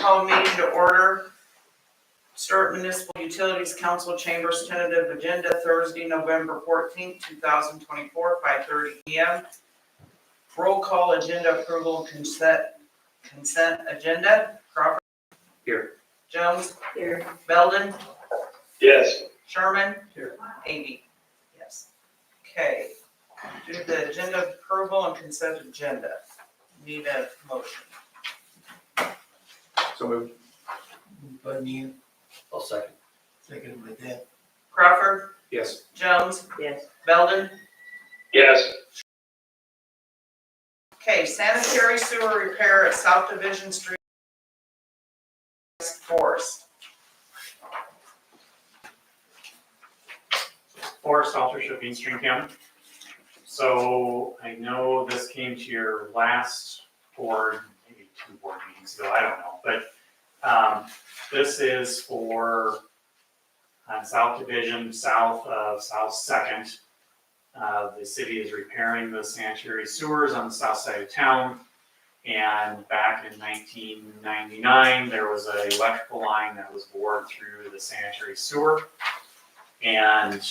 Call meeting to order. Stuart Municipal Utilities Council Chambers tentative agenda Thursday, November 14th, 2024, 5:30 p.m. Roll call agenda approval consent agenda. Crawford. Here. Jones. Here. Belden. Yes. Sherman. Here. Avey. Yes. Okay. Do the agenda approval and consent agenda. Need a motion. So moved. Moved by me, I'll second. seconded by Dan. Crawford. Yes. Jones. Yes. Belden. Yes. Okay, sanitary sewer repair at South Division Street. Forest. Forest Officer Bean Stream County. So I know this came to your last board, maybe 2 board meetings ago, I don't know, but this is for South Division, south of South Second. The city is repairing the sanitary sewers on the south side of town. And back in 1999, there was an electrical line that was bored through the sanitary sewer. And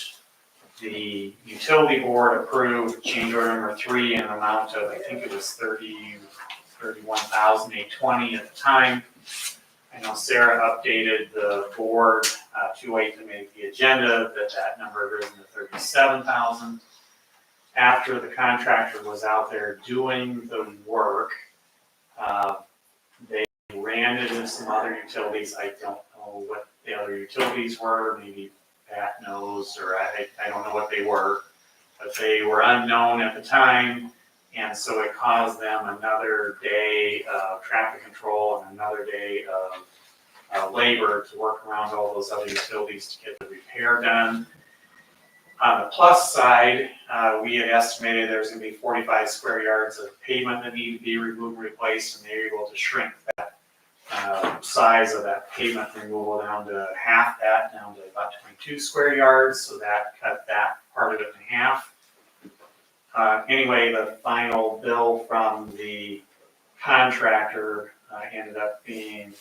the utility board approved change order number 3 in an amount of, I think it was $31,820 at the time. I know Sarah updated the board too late to make the agenda, that number had risen to $37,000. After the contractor was out there doing the work, they ran it into some other utilities. I don't know what the other utilities were, maybe Pat knows, or I don't know what they were, but they were unknown at the time, and so it caused them another day of traffic control and another day of labor to work around all those other utilities to get the repair done. On the plus side, we had estimated there was going to be 45 square yards of pavement that needed to be removed and replaced, and they were able to shrink that size of that pavement removal down to half that, down to about 22 square yards, so that cut that part of it in half. Anyway, the final bill from the contractor ended up being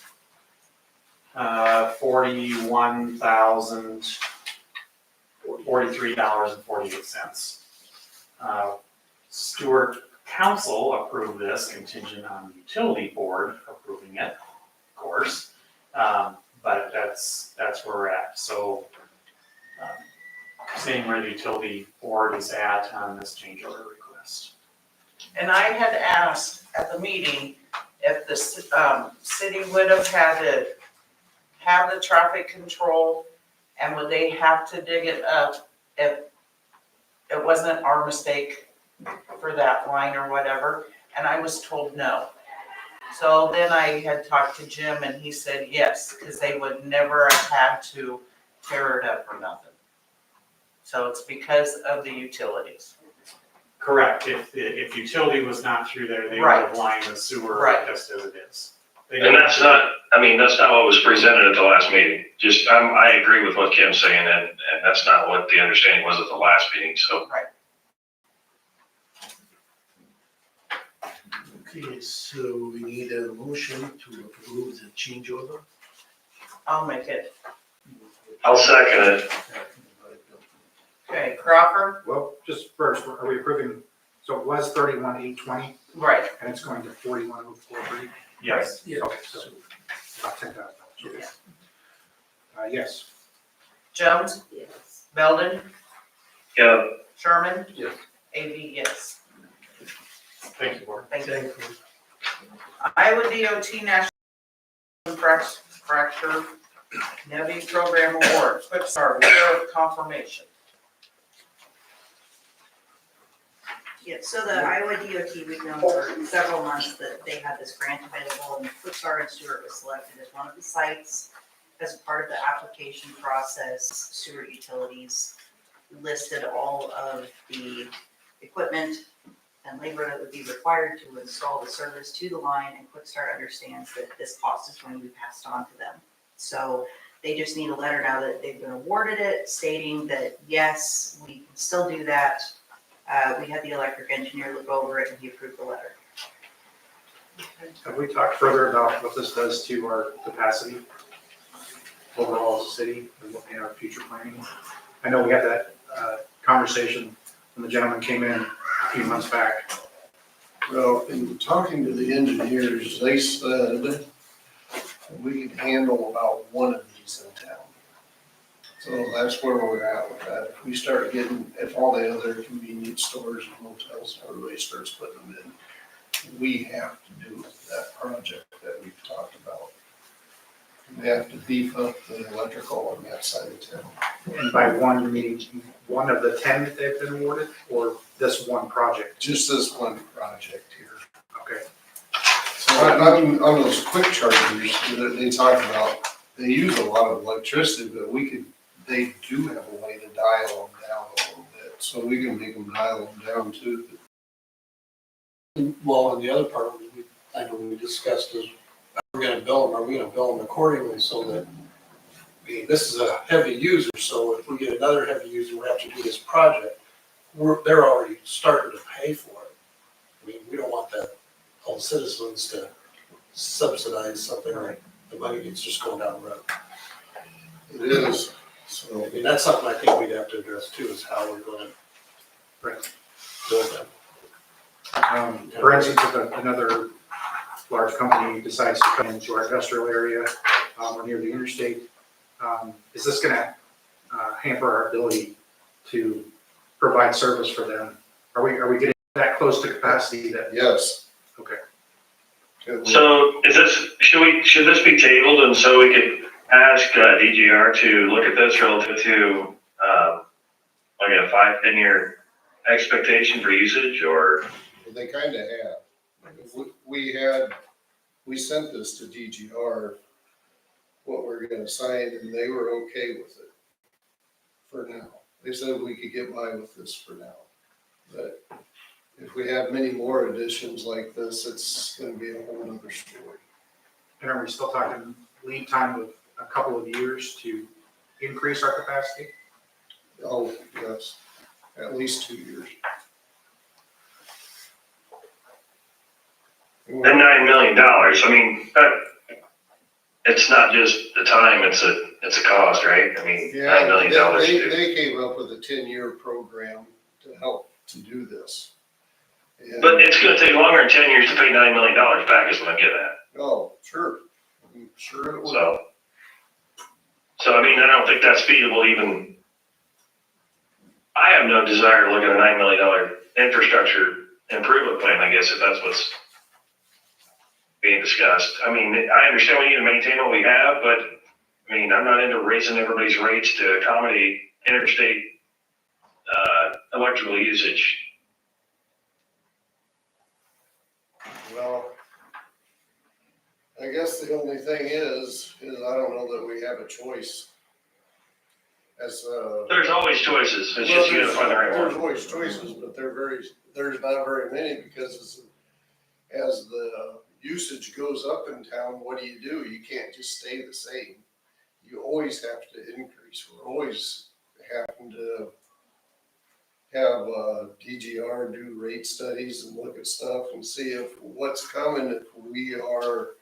$43.48. Stuart Council approved this contingent on the utility board approving it, of course, but that's where we're at. So seeing where the utility board is at on this change order request. And I had asked at the meeting if the city would have had to have the traffic control, and would they have to dig it up if it wasn't our mistake for that line or whatever? And I was told no. So then I had talked to Jim and he said yes, because they would never have had to tear it up or nothing. So it's because of the utilities. Correct. If utility was not through there, they would Right. have lined the sewer Right. just as it is. And that's not, that's not what was presented at the last meeting. Just, I agree with what Kim's saying, and that's not what the understanding was at the last meeting, so. Okay, so we need a motion to approve the change order. I'll make it. I'll second it. Seconded by Bill. Okay, Crawford? Well, just first, are we approving, so it was 31,820 Right. and it's going to 41,043? Yes. Yeah. Okay, so about $10,000. Okay. Yes. Jones? Yes. Belden? Yeah, Sherman? Yes. Avey, yes. Thank you, board. Thank you. Thank you. Iowa DOT National Fracture NEVI Program Award. Quick start, letter of confirmation. Yeah, so the Iowa DOT, we've known for several months that they had this grant available, and Quickstar and Stuart was selected as one of the sites. As part of the application process, Stuart Utilities listed all of the equipment and labor that would be required to install the service to the line, and Quickstar understands that this cost is going to be passed on to them. So they just need a letter now that they've been awarded it, stating that, yes, we can still do that. We had the electric engineer look over it and he approved the letter. Have we talked further about what this does to our capacity overall as a city and looking at our future planning? I know we had that conversation when the gentleman came in a few months back. Well, in talking to the engineers, they said we could handle about one of these in town. So that's where we're at with that. If we start getting, if all the other convenience stores and motels, everybody starts putting them in, we have to do that project that we've talked about. We have to beef up the electrical on that side of town. And by one, you mean one of the 10 that they've been awarded, or this one project? Just this one project here. Okay. So on those quick chargers that they talk about, they use a lot of electricity, but they do have a way to dial them down a little bit, so we can make them dial them down too. Well, and the other part, I know we discussed is, are we gonna bill them accordingly so that, I mean, this is a heavy user, so if we get another heavy user, we have to do this project, they're already starting to pay for it. I mean, we don't want all the citizens to subsidize something, like the money gets just going down the road. It is, so. I mean, that's something I think we'd have to address too, is how we're gonna build them. For instance, if another large company decides to come into our industrial area or near the interstate, is this going to hamper our ability to provide service for them? Are we getting that close to capacity that? Yes. Okay. So should this be tabled and so we could ask DGR to look at this relative to like a 5-10 year expectation for usage, or? They kind of have. We sent this to DGR, what we're gonna sign, and they were okay with it for now. They said we could get by with this for now. But if we have many more additions like this, it's gonna be a whole nother story. And are we still talking lead time of a couple of years to increase our capacity? Oh, yes, at least 2 years. And $9 million, I mean, it's not just the time, it's a cost, right? I mean, Yeah, $9 million. they came up with a 10-year program to help to do this. And- But it's gonna take longer than 10 years to pay $9 million back is what I'm getting at. Oh, sure, I'm sure it will. So I mean, I don't think that's feasible even. I have no desire to look at a $9 million infrastructure improvement plan, I guess, if that's what's being discussed. I mean, I understand we need to maintain what we have, but I mean, I'm not into raising everybody's rates to accommodate interstate electrical usage. Well, I guess the only thing is I don't know that we have a choice. As There's always choices. It's just you gotta find the right there's one. always choices, but there's not very many, because as the usage goes up in town, what do? You can't just stay the same. You always have to increase. We're always having to have DGR do rate studies and look at stuff and see if what's coming, if we are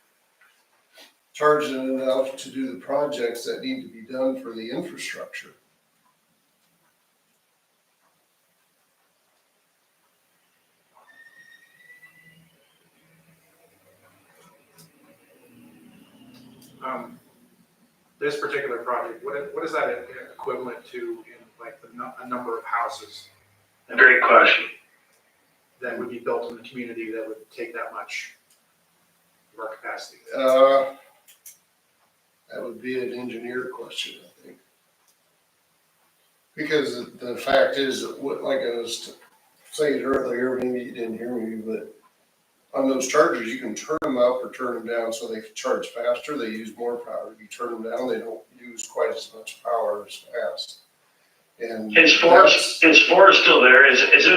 charging enough to do the projects that need to be done for the infrastructure. This particular project, what is that equivalent to in like a number of houses Great question. that would be built in the community that would take that much of our capacity? That would be an engineer question, I think. Because the fact is, like I was saying earlier, maybe you didn't hear me, but on those chargers, you can turn them up or turn them down so they charge faster, they use more power. You turn them down, they don't use quite as much power as fast. And Is Forrest still there? Is it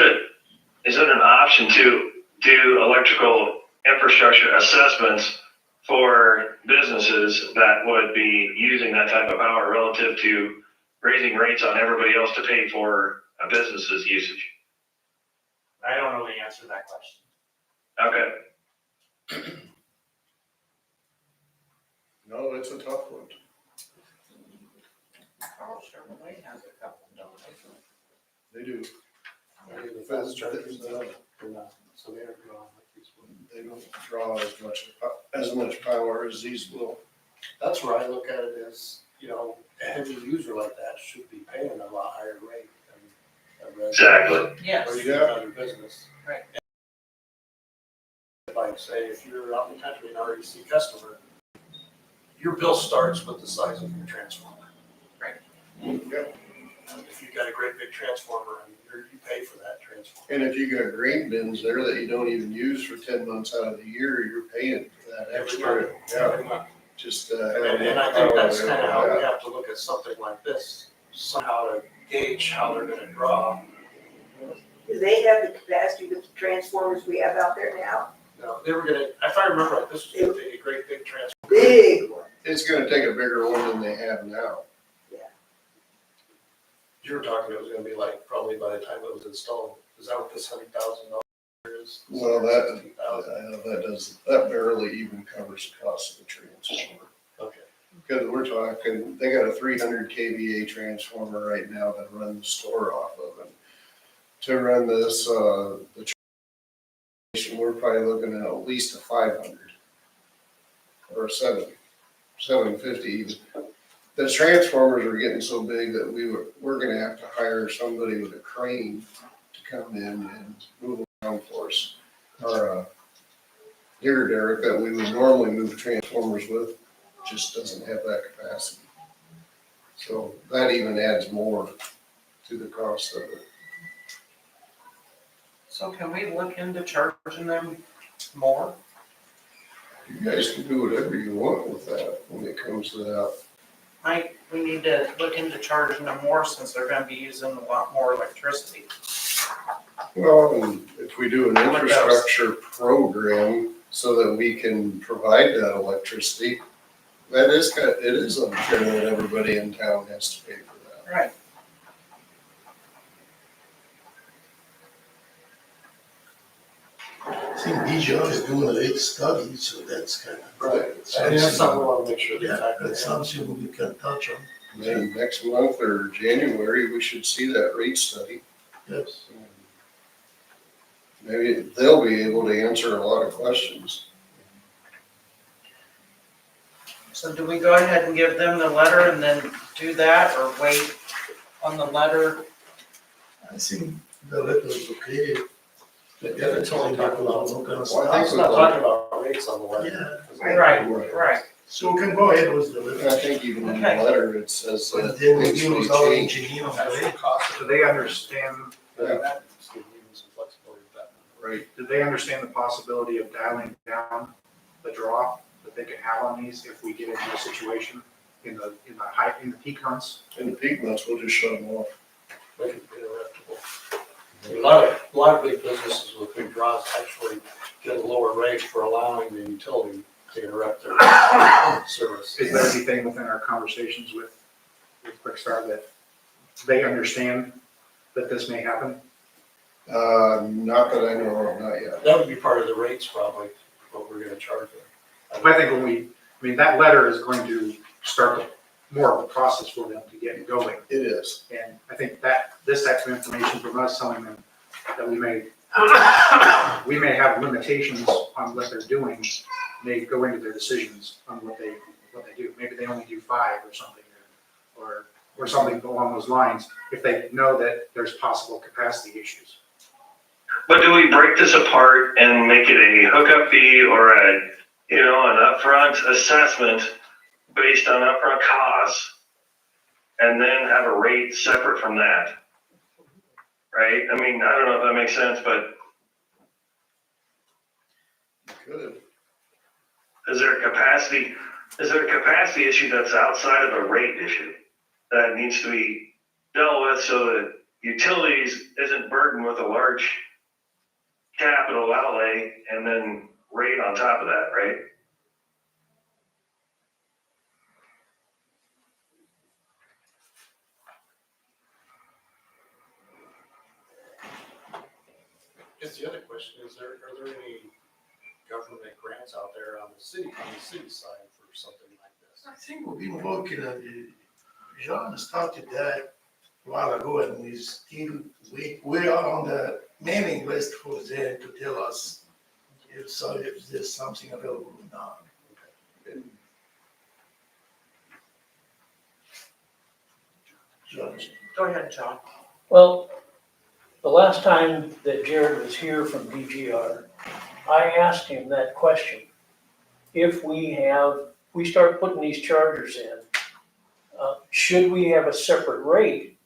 an option to do electrical infrastructure assessments for businesses that would be using that type of power relative to raising rates on everybody else to pay for a business's usage? I don't know the answer to that question. Okay. No, it's a tough one. Oh, Chevrolet has a couple, don't they? They do. I mean, the fast chargers, they're not, so they're drawing like these ones. They don't draw as much power as these will. That's where I look at it as, a heavy user like that should be paying a lot higher rate than a resident. Exactly. Yes. Or you run your business. Right. If I say, if you're out in the country, an REC customer, your bill starts with the size of your transformer. Yep. And if you've got a great big transformer, and you pay for that transformer. And if you got grain bins there that you don't even use for 10 months out of the year, you're paying for that extra. Yeah, Every month. just, And I think that's kind of how we have to look at something like this, somehow to gauge how they're gonna draw. Do they have the capacity with the transformers we have out there now? No, they were gonna, if I remember right, this was gonna be a great big transformer. Big one. It's gonna take a bigger one than they have now. You were talking, it was gonna be like, probably by the time it was installed, is that what this $100,000 is? Well, that, $60,000. that barely even covers the cost of the transformer. Okay. Because we're talking, they got a 300 kVA transformer right now that runs the store off of it. To run this, the transmission, we're probably looking at least a 500 or a 750 even. The transformers are getting so big that we're gonna have to hire somebody with a crane to come in and move them around for us. Our digger derrick that we would normally move transformers with just doesn't have that capacity. So that even adds more to the cost of it. So can we look into charging them more? You guys can do whatever you want with that when it comes to that. We need to look into charging them more since they're gonna be using a lot more electricity. Well, and if we do an infrastructure program so that we can provide that electricity, it is unfair that everybody in town has to pay for that. Right. I think BGR is doing a rate study, so that's kind of. Right. And that's something we wanna make sure they Yeah, factor that's in. something we can touch on, Then next month or January, we should see that rate study. yes. Maybe they'll be able to answer a lot of questions. So do we go ahead and give them the letter and then do that, or wait on the letter? I think the letter is okay. But yeah, it's only talking about what kind of Well, I stuff. It's not talking about rates on the letter. Yeah. Right. So we can go ahead with the And letter. I think even in the Okay. letter, it says that But then we things deal may with our change. engineer on the That's the rate. cost. Do they understand, Yeah. Just give you some flexibility with that. Right. do they understand the possibility of dialing down the draw that they can have on these if we get into a situation in the peak months? In the peak months, we'll just shut them off. Make it interruptible. A lot of big businesses with big draws actually get a lower rate for allowing the utility to interrupt their service. Is there anything within our conversations with Quickstar that they understand that this may happen? Not that I know of, not yet. That would be part of the rates probably, what we're gonna charge them. I think that letter is going to start more of a process for them to get going. It is. And I think that this type of information from us telling them that we may have limitations on what they're doing, may go into their decisions on what they do. Maybe they only do 5 or something, or something along those lines, if they know that there's possible capacity issues. But do we break this apart and make it a hookup fee or an upfront assessment based on upfront costs, and then have a rate separate from that? Right? I mean, I don't know if that makes sense, but Good. is there a capacity issue that's outside of a rate issue that needs to be dealt with so that utilities isn't burdened with a large capital outlay and then rate on top of that, right? I guess the other question is, are there any government grants out there on the city side for something like this. I think we've been working on the, John started that a while ago and we are on the mailing list for them to tell us if there's something available or not. John, Go ahead, John. Well, the last time that Jared was here from DGR, I asked him that question. If we start putting these chargers in, should we have a separate rate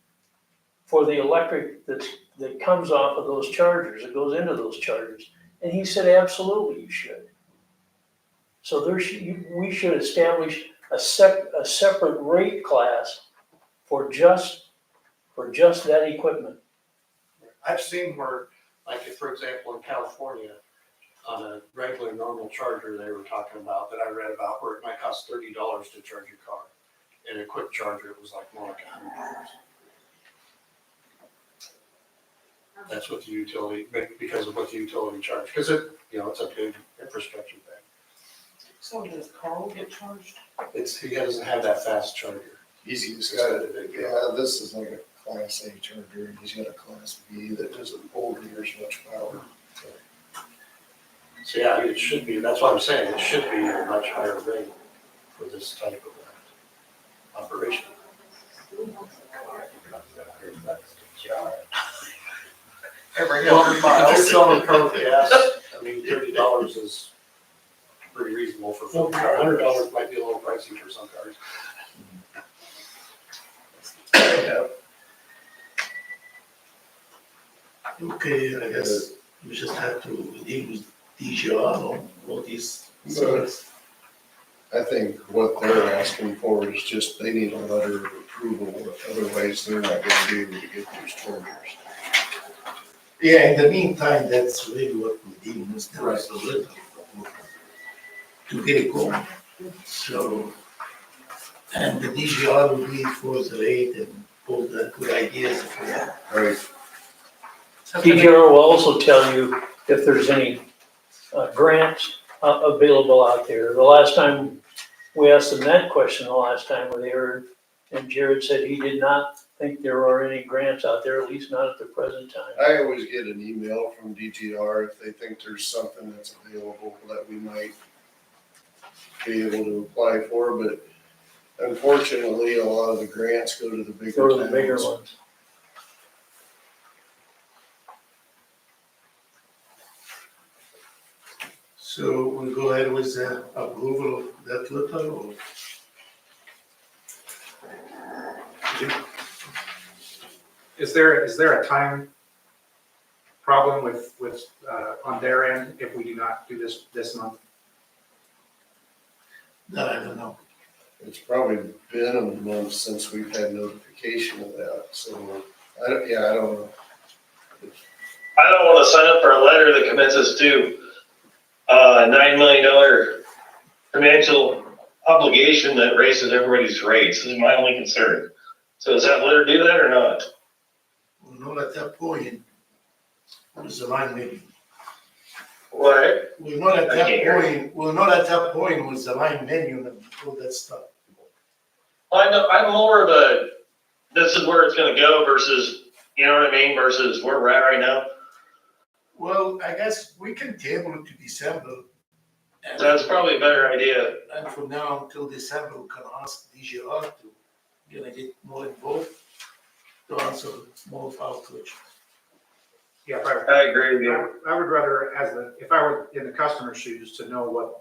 for the electric that comes off of those chargers, that goes into those chargers? And he said, absolutely, you should. So we should establish a separate rate class for just that equipment. I've seen where, like, if, for example, in California, on a regular normal charger, they were talking about, that I read about, where it might cost $30 to charge your car. And a quick charger, it was like more like $100. That's what the utility, because of what the utility charge, because it, it's a big infrastructure thing. So does Carl get charged? He doesn't have that fast charger. He's got it, yeah, this is like a Class A charger, he's got a Class B that doesn't hold near as much power. So yeah, it should be, that's what I'm saying, it should be a much higher rate for this type of operation. Every Well, hundred if miles. you're selling current gas, I mean, $30 is pretty reasonable for some cars. $100 might be a little pricey for some cars. okay, I guess we just have to deal with DGR on all these things. I think what they're asking for is just, they need a letter of approval, otherwise they're not gonna be able to get those chargers. Yeah, in the meantime, that's really what we deal with, there is a little to get it going. So, and the DGR will be for the rate and all the good ideas for that. Right. DGR will also tell you if there's any grants available out there. The last time, we asked them that question the last time we were there, and Jared said he did not think there are any grants out there, at least not at the present time. I always get an email from DGR if they think there's something that's available that we might be able to apply for, but unfortunately, a lot of the grants go to the bigger Go to the bigger towns. ones. So we'll go ahead with the approval of that letter or? Is there a time problem with, on their end if we do not do this month? No, I don't know. It's probably been a month since we've had notification of that, so, I don't know. I don't wanna sign up for a letter that commits us to a $9 million financial obligation that raises everybody's rates. This is my only concern. So does that letter do that or not? We're not at that point with the line maybe. What? We're not at I that can't hear point, we're not at that point with the line menu and all that stuff. I know, I'm more of a, this is where it's gonna go versus, you know what I mean, versus where we're at right now. Well, I guess we can table it to December. And- That's probably a better idea. And from now until December, we can ask DGR to get more involved to answer more of our questions. Yeah, I agree with you. I would rather, if I were in the customer's shoes, to know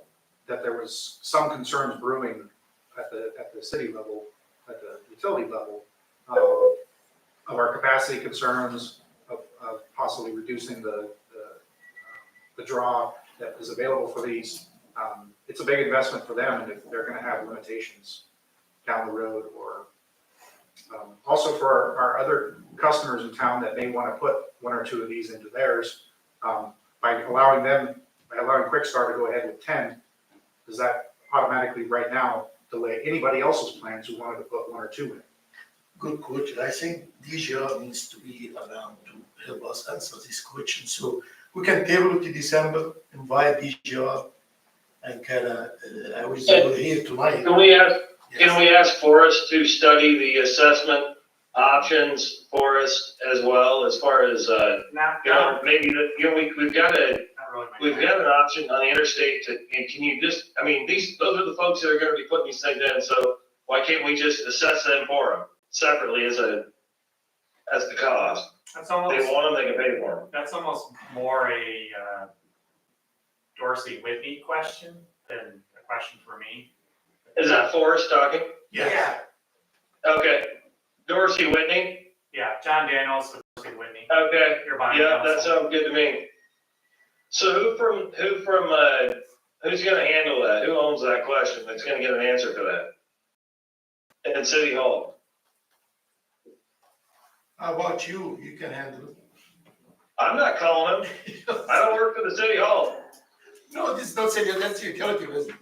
that there was some concerns brewing at the city level, at the utility level, of our capacity concerns, of possibly reducing the draw that is available for these. It's a big investment for them, and if they're gonna have limitations down the road, or also for our other customers in town that may wanna put one or two of these into theirs, by allowing Quickstar to go ahead with 10, does that automatically right now delay anybody else's plans who wanted to put one or two in? Good question. I think DGR needs to be around to help us answer this question. So we can table it to December, invite DGR and kinda, I wish they were here tonight. Can we ask, Yes. can we ask Forrest to study the assessment options for us as well, as far as, maybe we've got an option on the interstate to, and can you just, I mean, those are the folks that are gonna be putting these things in, so why can't we just assess them for them separately as the cost? That's They almost, want them, they can pay for them. that's almost more a Dorsey Whitney question than a question for me. Is that Forrest talking? Yeah. Okay. Dorsey Whitney? Yeah, John Daniels with Dorsey Whitney. Okay. Your buying Yeah, that counsel. sounds good to me. So who's gonna handle that? Who owns that question? That's gonna get an answer for that? In City Hall. How about you? You can handle it. I'm not calling him. I don't work for the City Hall. No, this is not saying that's utility business.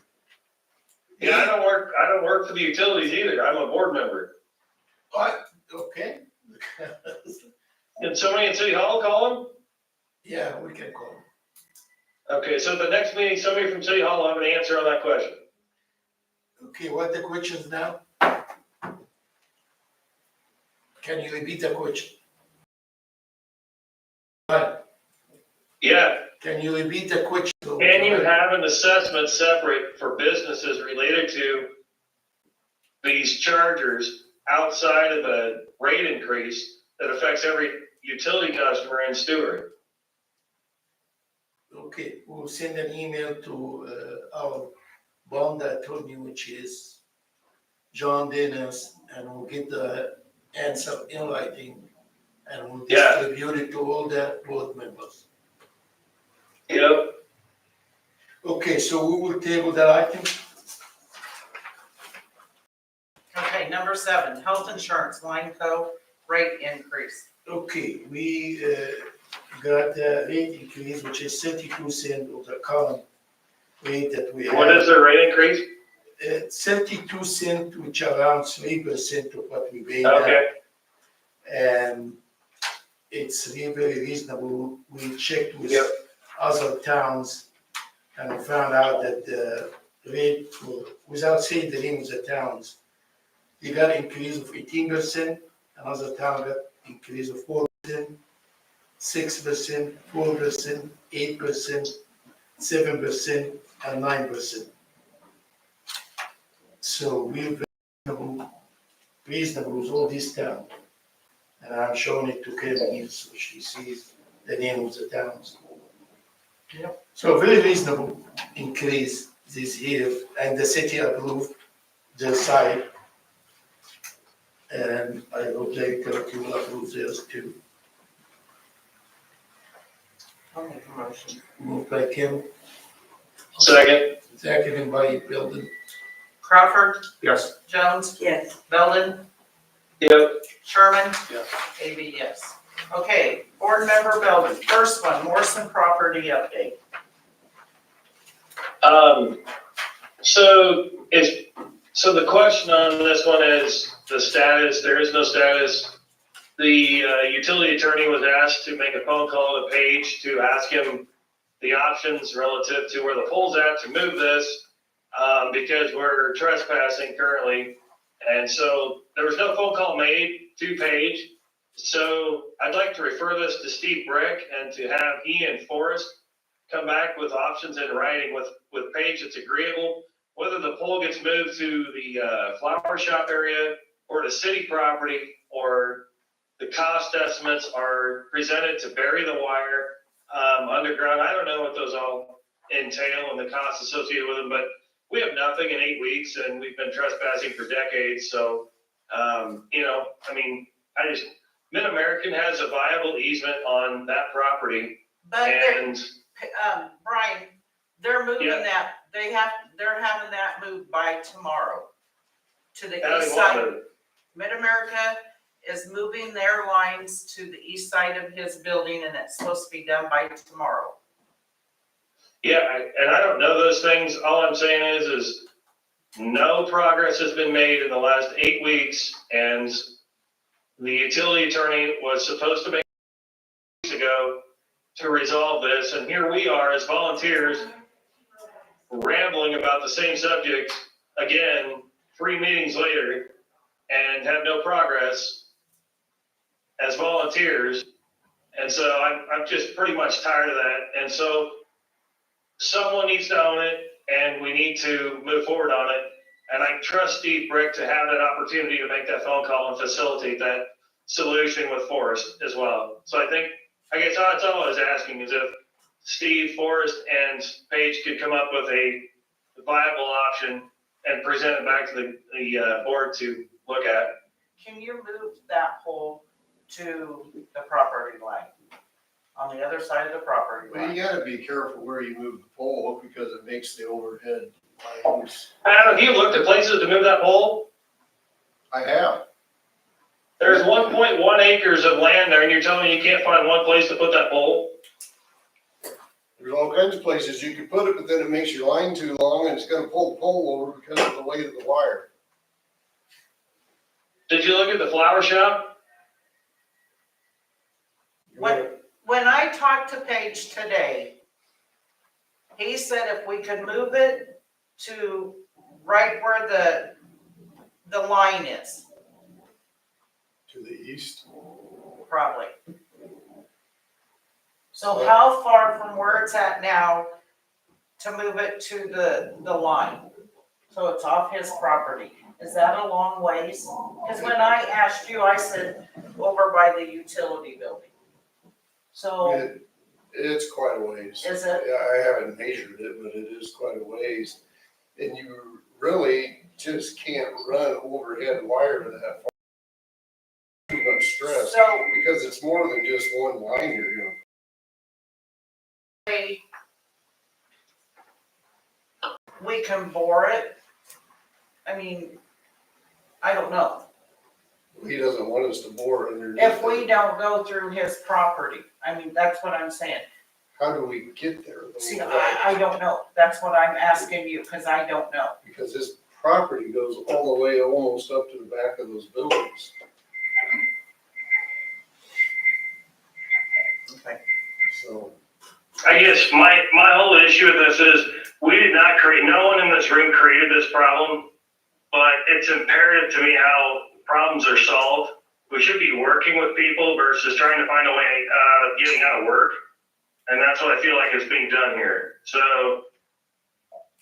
Yeah, I don't work for the utilities either. I'm a board member. What? Okay. Can somebody in City Hall call him? Yeah, we can call. Okay, so the next meeting, somebody from City Hall will have an answer on that question. Okay, what the questions now? Can you repeat the question? Right, Yeah, can you repeat the question? can you have an assessment separate for businesses related to these chargers outside of a rate increase that affects every utility customer in Stuart? Okay, we'll send an email to our bond attorney, which is John Dennis, and we'll get the answer in writing. And we'll Yeah. distribute it to all the board members. Yep. Okay, so we will table that item. Okay, number 7, health insurance, line co, rate increase. Okay, we got the rate increase, which is 32 cents of the current rate that we have. What is the rate increase? 32 cents, which are around 3% of what we pay now. Okay, And it's really very reasonable. We checked with Yep. other towns and we found out that the rate for, without saying the names of the towns, they got an increase of 18%, another town got increase of 4%, 6%, 4%, 8%, 7%, and 9%. So we're reasonable with all these towns. And I'm showing it to Karen so she sees the name of the towns. Yep. So very reasonable increase this year, and the city approved the site. And I hope they will approve theirs too. I'll make a motion. Moved by Kim, second. seconded by Belden. Crawford, Yes. Jones, Yes. Belden, Yep. Sherman. Yes. AB, yes. Okay, board member Belden, first one, Morrison property update. So the question on this one is the status. There is no status. The utility attorney was asked to make a phone call to Page to ask him the options relative to where the pole's at to move this, because we're trespassing currently. And so there was no phone call made to Page. So I'd like to refer this to Steve Brick and to have he and Forrest come back with options in writing with Page that's agreeable, whether the pole gets moved to the flower shop area or to city property, or the cost estimates are presented to bury the wire underground. I don't know what those all entail and the costs associated with them, but we have nothing in 8 weeks and we've been trespassing for decades. So, Mid-American has a viable easement on that property, But they're, and Brian, they're moving Yeah. that, they're having that moved by tomorrow to the how do east you want side. to? Mid-America is moving their lines to the east side of his building and it's supposed to be done by tomorrow. Yeah, and I don't know those things. All I'm saying is no progress has been made in the last 8 weeks, and the utility attorney was supposed to make weeks ago to resolve this, and here we are as volunteers rambling about the same subject again, 3 meetings later, and have no progress as volunteers. And so I'm just pretty much tired of that. And so someone needs to own it, and we need to move forward on it. And I trust Steve Brick to have that opportunity to make that phone call and facilitate that solution with Forrest as well. So I guess that's all I was asking, is if Steve, Forrest, and Paige could come up with a viable option and present it back to the board to look at. Can you move that pole to the property line? On the other side of the property Well, line? you gotta be careful where you move the pole because it makes the overhead lines. Adam, have you looked at places to move that pole? I have. There's 1.1 acres of land there, and you're telling me you can't find one place to put that pole? There's all kinds of places you could put it, but then it makes your line too long and it's gonna pull the pole over because of the weight of the wire. Did you look at the flower shop? When I talked to Paige today, he said if we could move it to right where the line is, To the east. probably. So how far from where it's at now to move it to the line? So it's off his property. Is that a long ways? Because when I asked you, I said over by the utility building. So It's quite a ways. is it? Yeah, I haven't measured it, but it is quite a ways. And you really just can't run overhead wire to that far. Too much stress, So because it's more than just one line you're gonna. we can bore it. I mean, I don't know. He doesn't want us to bore underneath. If we it. don't go through his property, I mean, that's what I'm saying. How do we get there? though? See, I don't know. That's what I'm asking you, because I don't know. Because his property goes all the way almost up to the back of those buildings. Okay. So, I guess my whole issue with this is we did not create, no one in this room created this problem, but it's imperative to me how problems are solved. We should be working with people versus trying to find a way out of getting out of work. And that's what I feel like is being done here. So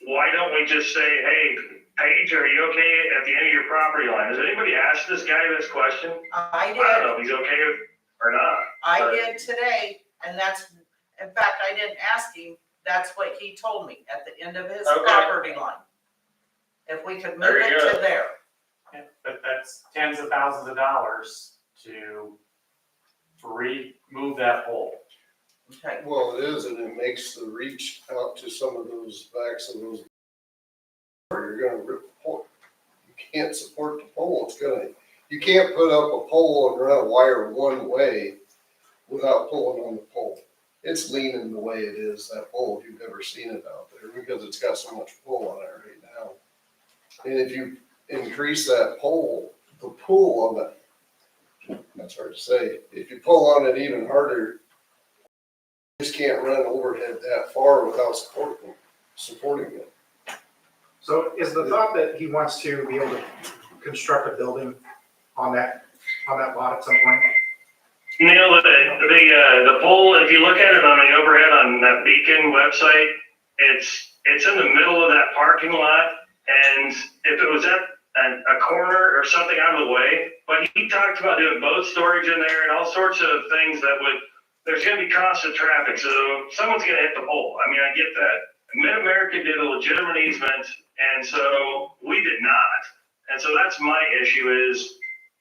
why don't we just say, hey, Paige, are you okay at the end of your property line? Has anybody asked this guy this question? I I don't know did, if he's okay or not. I did today, and that's, in fact, I didn't ask him, that's what he told me, at the end of his Okay. property line. If we could move There you it go. to there. Yeah, but that's tens of thousands of dollars to remove that pole. Okay, well, it is, and it makes the reach out to some of those backs of those. You're gonna rip the pole. You can't support the pole. You can't put up a pole and run a wire one way without pulling on the pole. It's leaning the way it is, that pole, if you've ever seen it out there, because it's got so much pull on it right now. And if you increase that pole, the pull on that, that's hard to say. If you pull on it even harder, you just can't run overhead that far without supporting it. So is the thought that he wants to be able to construct a building on that lot at some point? Neil, the pole, if you look at it on the overhead on that Beacon website, it's in the middle of that parking lot. And if it was at a corner or something out of the way, but he talked about doing boat storage in there and all sorts of things that there's gonna be constant traffic, so someone's gonna hit the pole. I mean, I get that. Mid-America did a legitimate easement, and so we did not. And so that's my issue is,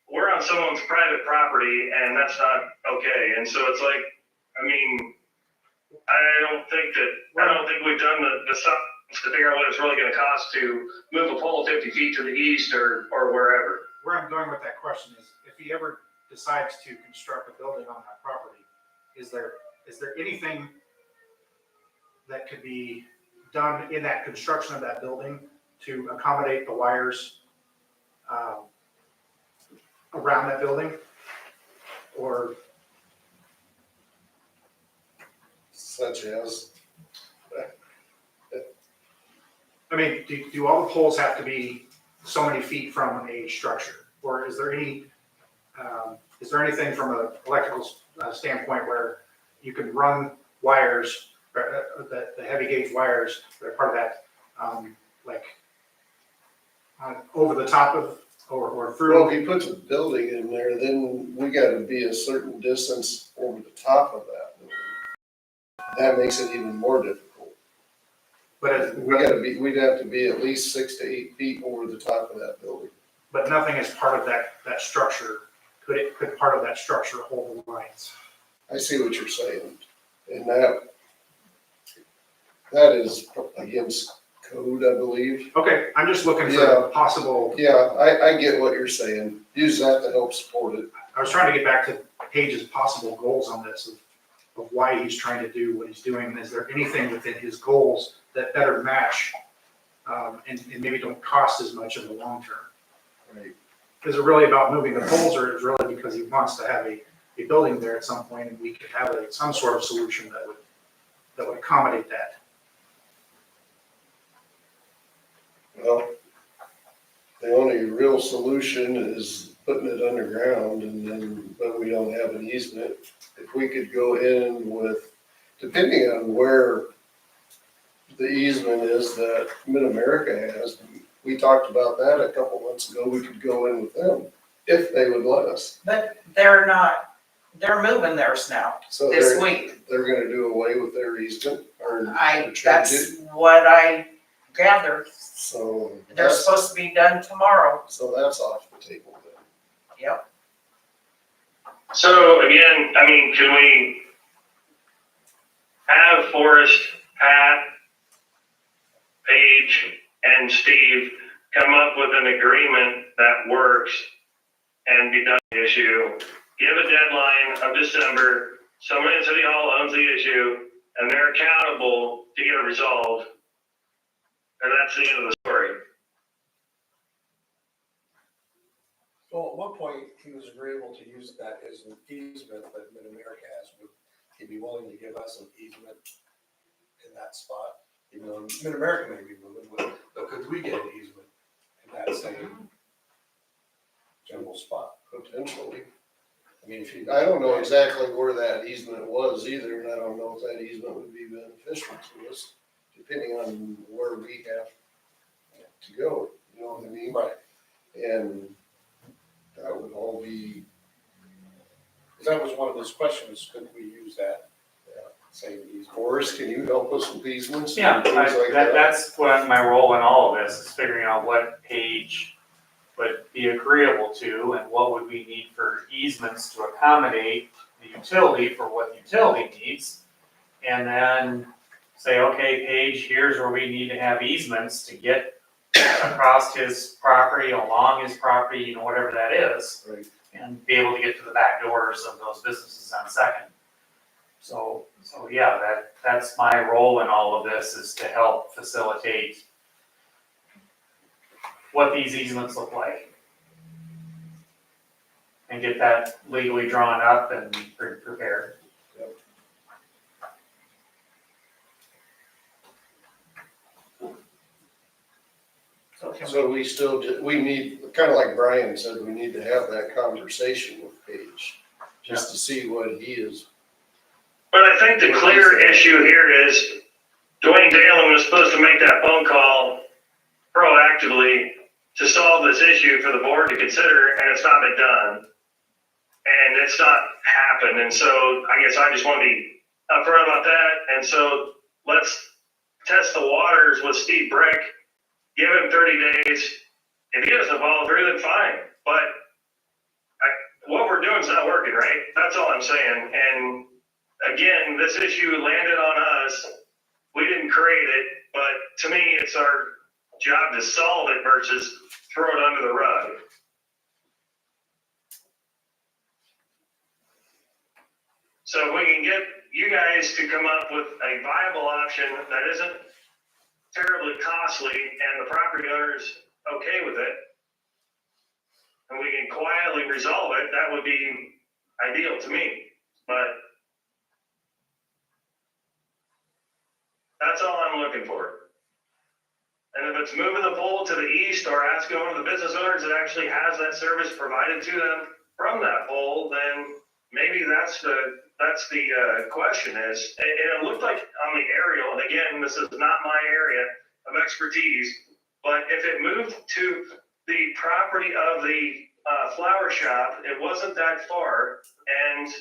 we're on someone's private property and that's not okay. And so it's like, I mean, I don't think we've done the science to figure out what it's really gonna cost to move a pole 50 feet to the east or wherever. Where I'm going with that question is, if he ever decides to construct a building on that property, is there anything that could be done in that construction of that building to accommodate the wires around that building? Or such as, I mean, do all the poles have to be so many feet from a structure? Or is there anything from an electrical standpoint where you can run wires, the heavy gauge wires that are part of that, like, over the top of, or well, through? if he puts a building in there, then we gotta be a certain distance over the top of that building. That makes it even more difficult. But We'd have to be at least 6 to 8 feet over the top of that building. but nothing is part of that structure. Could part of that structure hold the lines? I see what you're saying, and that is against code, I believe. Okay, I'm just looking for Yeah. a possible, Yeah, I get what you're saying. Use that to help support it. I was trying to get back to Page's possible goals on this, of why he's trying to do what he's doing. And is there anything within his goals that better match, and maybe don't cost as much in the long term? Right. Is it really about moving the poles, or is it really because he wants to have a building there at some point, and we could have some sort of solution that would accommodate that? Well, the only real solution is putting it underground but we don't have an easement. If we could go in with, depending on where the easement is that Mid-America has, we talked about that a couple months ago, we could go in with them if they would let us. But they're not, they're moving theirs now, So this week. they're gonna do away with their easement or change That's it. what I gathered. So They're supposed to be done tomorrow. so that's off the table then. Yep. So again, I mean, can we have Forrest, Pat, Paige, and Steve come up with an agreement that works and be done with the issue? Give a deadline of December, someone in City Hall owns the issue, and they're accountable to get it resolved. And that's the end of the story. So at one point, he was agreeable to use that as an easement that Mid-America has. Would he be willing to give us an easement in that spot? Even though Mid-America may be moving, but could we get an easement in that same general spot? Potentially. I mean, if you. I don't know exactly where that easement was either, and I don't know if that easement would be beneficial to us, depending on where we have to go, you know what I mean? Right. And that would all be, Because that was one of those questions, could we use that same easement? Forrest, can you help us with easements? Yeah, and things like that's what my role in all of this is, figuring out what Page would be agreeable to and what would we need for easements to accommodate the utility for what the utility needs. And then say, okay, Page, here's where we need to have easements to get across his property, along his property, you know, whatever that is. Right. And be able to get to the back doors of those businesses on Second. So yeah, that's my role in all of this, is to help facilitate what these easements look like. And get that legally drawn up and prepared. So we still, we need, kind of like Brian said, we need to have that conversation with Paige, just to see what he is. But I think the clear issue here is Dwayne Dalen was supposed to make that phone call proactively to solve this issue for the board to consider, and it's not been done. And it's not happened, and so I guess I just want to be upfront about that, and so let's test the waters with Steve Brick, give him 30 days. If he doesn't follow through, then fine, but what we're doing is not working, right? That's all I'm saying, and again, this issue landed on us. We didn't create it, but to me, it's our job to solve it versus throw it under the rug. So if we can get you guys to come up with a viable option that isn't terribly costly and the property owner's okay with it, and we can quietly resolve it, that would be ideal to me. But I'm looking for. And if it's moving the pole to the east or asking one of the business owners that actually has that service provided to them from that pole, then maybe that's the question is, and it looked like on the aerial, and again, this is not my area of expertise, but if it moved to the property of the flower shop, it wasn't that far, and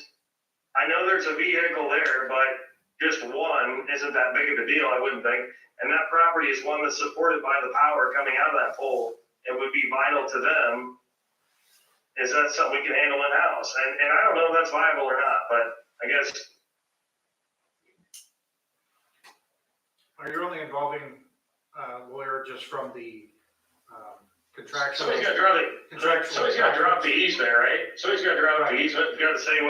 I know there's a vehicle there, but just one isn't that big of a deal, I wouldn't think, and that property is one that's supported by the power coming out of that pole. It would be vital to them. Is that something we can handle in-house? And I don't know if that's viable or not, but I guess. Are you only involving a lawyer just from the contractual? Somebody's got to drop the easement, right? Somebody's got to drop the easement, got to say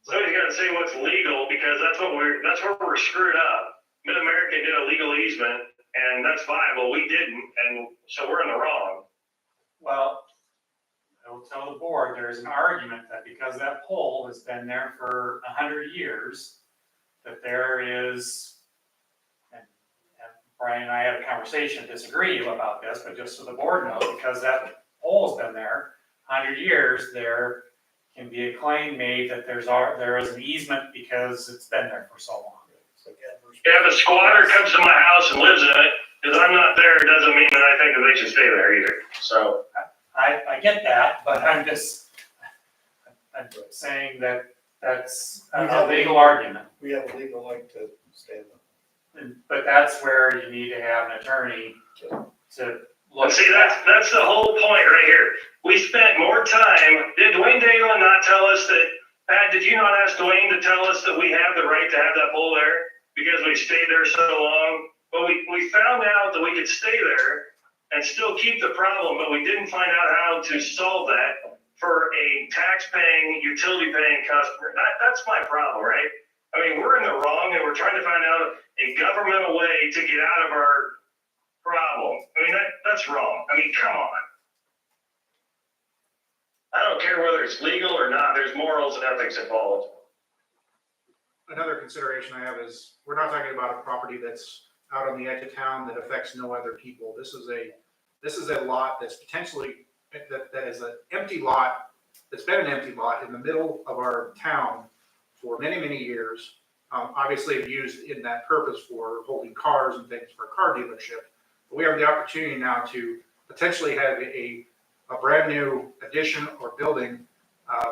somebody's got to say what's legal, because that's where we're screwed up. Mid-America did a legal easement, and that's viable, we didn't, and so we're in the wrong. Well, I will tell the board, there's an argument that because that pole has been there for 100 years, that there is, and Brian and I had a conversation, disagree about this, but just so the board knows, because that pole's been there 100 years, there can be a claim made that there is an easement because it's been there for so long. Yeah, if a squatter comes to my house and lives in it, because I'm not there, it doesn't mean that I think that they should stay there either, so. I get that, but I'm saying that that's a legal argument. We have a legal right to stand up. But that's where you need to have an attorney to look. See, that's the whole point right here. We spent more time, did Dwayne Dalen not tell us that, Pat, did you not ask Dwayne to tell us that we have the right to have that pole there? Because we stayed there so long? But we found out that we could stay there and still keep the problem, but we didn't find out how to solve that for a tax-paying, utility-paying customer. That's my problem, right? I mean, we're in the wrong, and we're trying to find out a governmental way to get out of our problem. I mean, that's wrong. I mean, come on. I don't care whether it's legal or not. There's morals and ethics involved. Another consideration I have is, we're not talking about a property that's out on the edge of town that affects no other people. This is a lot that's potentially, that is an empty lot, that's been an empty lot in the middle of our town for many, many years. Obviously used in that purpose for holding cars and things for a car dealership. But we have the opportunity now to potentially have a brand new addition or building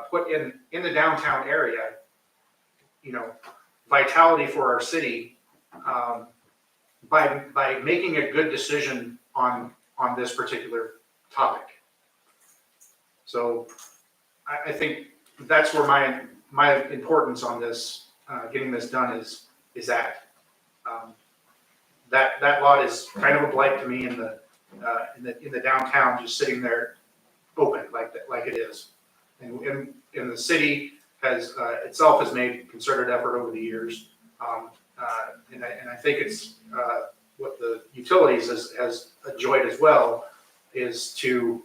put in the downtown area. You know, vitality for our city, by making a good decision on this particular topic. So I think that's where my importance on this, getting this done is at. That lot is kind of a blight to me in the downtown, just sitting there open like it is. And the city has itself has made concerted effort over the years. And I think it's what the utilities has enjoyed as well, is to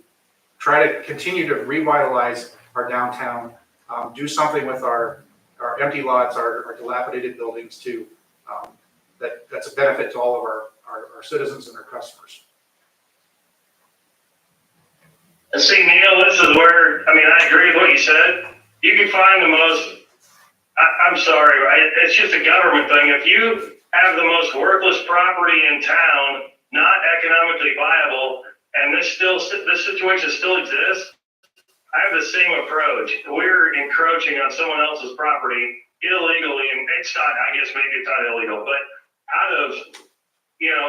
try to continue to revitalize our downtown, do something with our empty lots, our dilapidated buildings too. That's a benefit to all of our citizens and our customers. And see, Neil, this is where, I mean, I agree with what you said. You can find the most, I'm sorry, it's just a government thing. If you have the most worthless property in town, not economically viable, and this situation still exists, I have the same approach. We're encroaching on someone else's property illegally, and it's not, I guess maybe it's not illegal, but out of,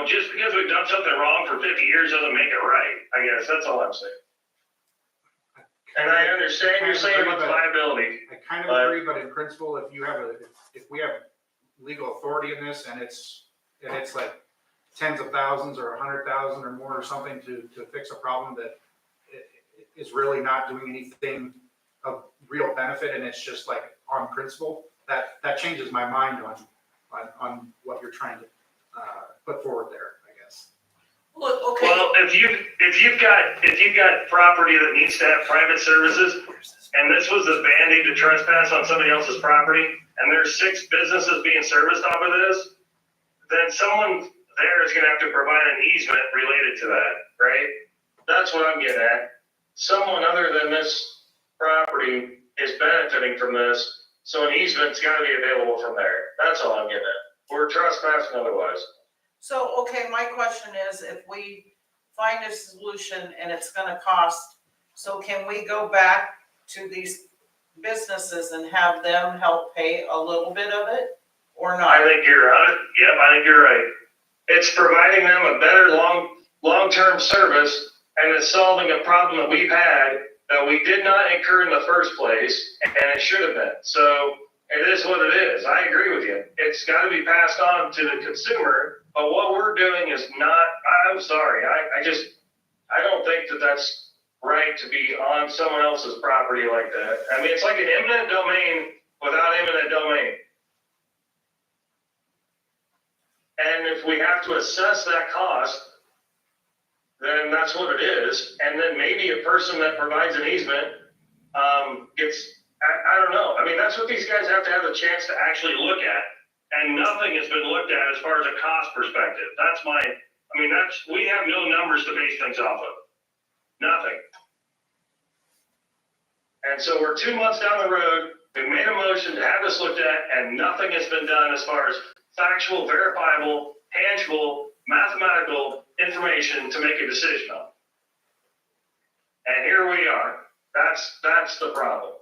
just because we've done something wrong for 50 years doesn't make it right. I guess that's all I'm saying. And I understand you're saying with liability. I kind of agree, but in principle, if we have legal authority in this, and it's like tens of thousands or 100,000 or more or something to fix a problem that is really not doing anything of real benefit, and it's just like on principle, that changes my mind on what you're trying to put forward there, I guess. Look, okay. Well, if you've got property that needs to have private services, and this was a Band-Aid to trespass on somebody else's property, and there's 6 businesses being serviced off of this, then there is gonna have to provide an easement related to that, right? That's what I'm getting at. Someone other than this property is benefiting from this, so an easement's gotta be available from there. That's all I'm getting at. We're trespassing otherwise. So, okay, my question is, if we find a solution and it's gonna cost, so can we go back to these businesses and have them help pay a little bit of it, or I not? think you're on it. Yep, I think you're right. It's providing them a better long-term service, and it's solving a problem that we've had that we did not incur in the first place, and it should have been. So it is what it is. I agree with you. It's gotta be passed on to the consumer, but what we're doing is not, I'm sorry, I don't think that that's right to be on someone else's property like that. I mean, it's like an eminent domain without eminent domain. And if we have to assess that cost, then that's what it is. And then maybe a person that provides an easement, I don't know. I mean, that's what these guys have to have a chance to actually look at. And nothing has been looked at as far as a cost perspective. We have no numbers to base things off of. Nothing. And so we're 2 months down the road, we made a motion to have this looked at, and nothing has been done as far as factual, verifiable, tangible, mathematical information to make a decision on. And here we are. That's the problem.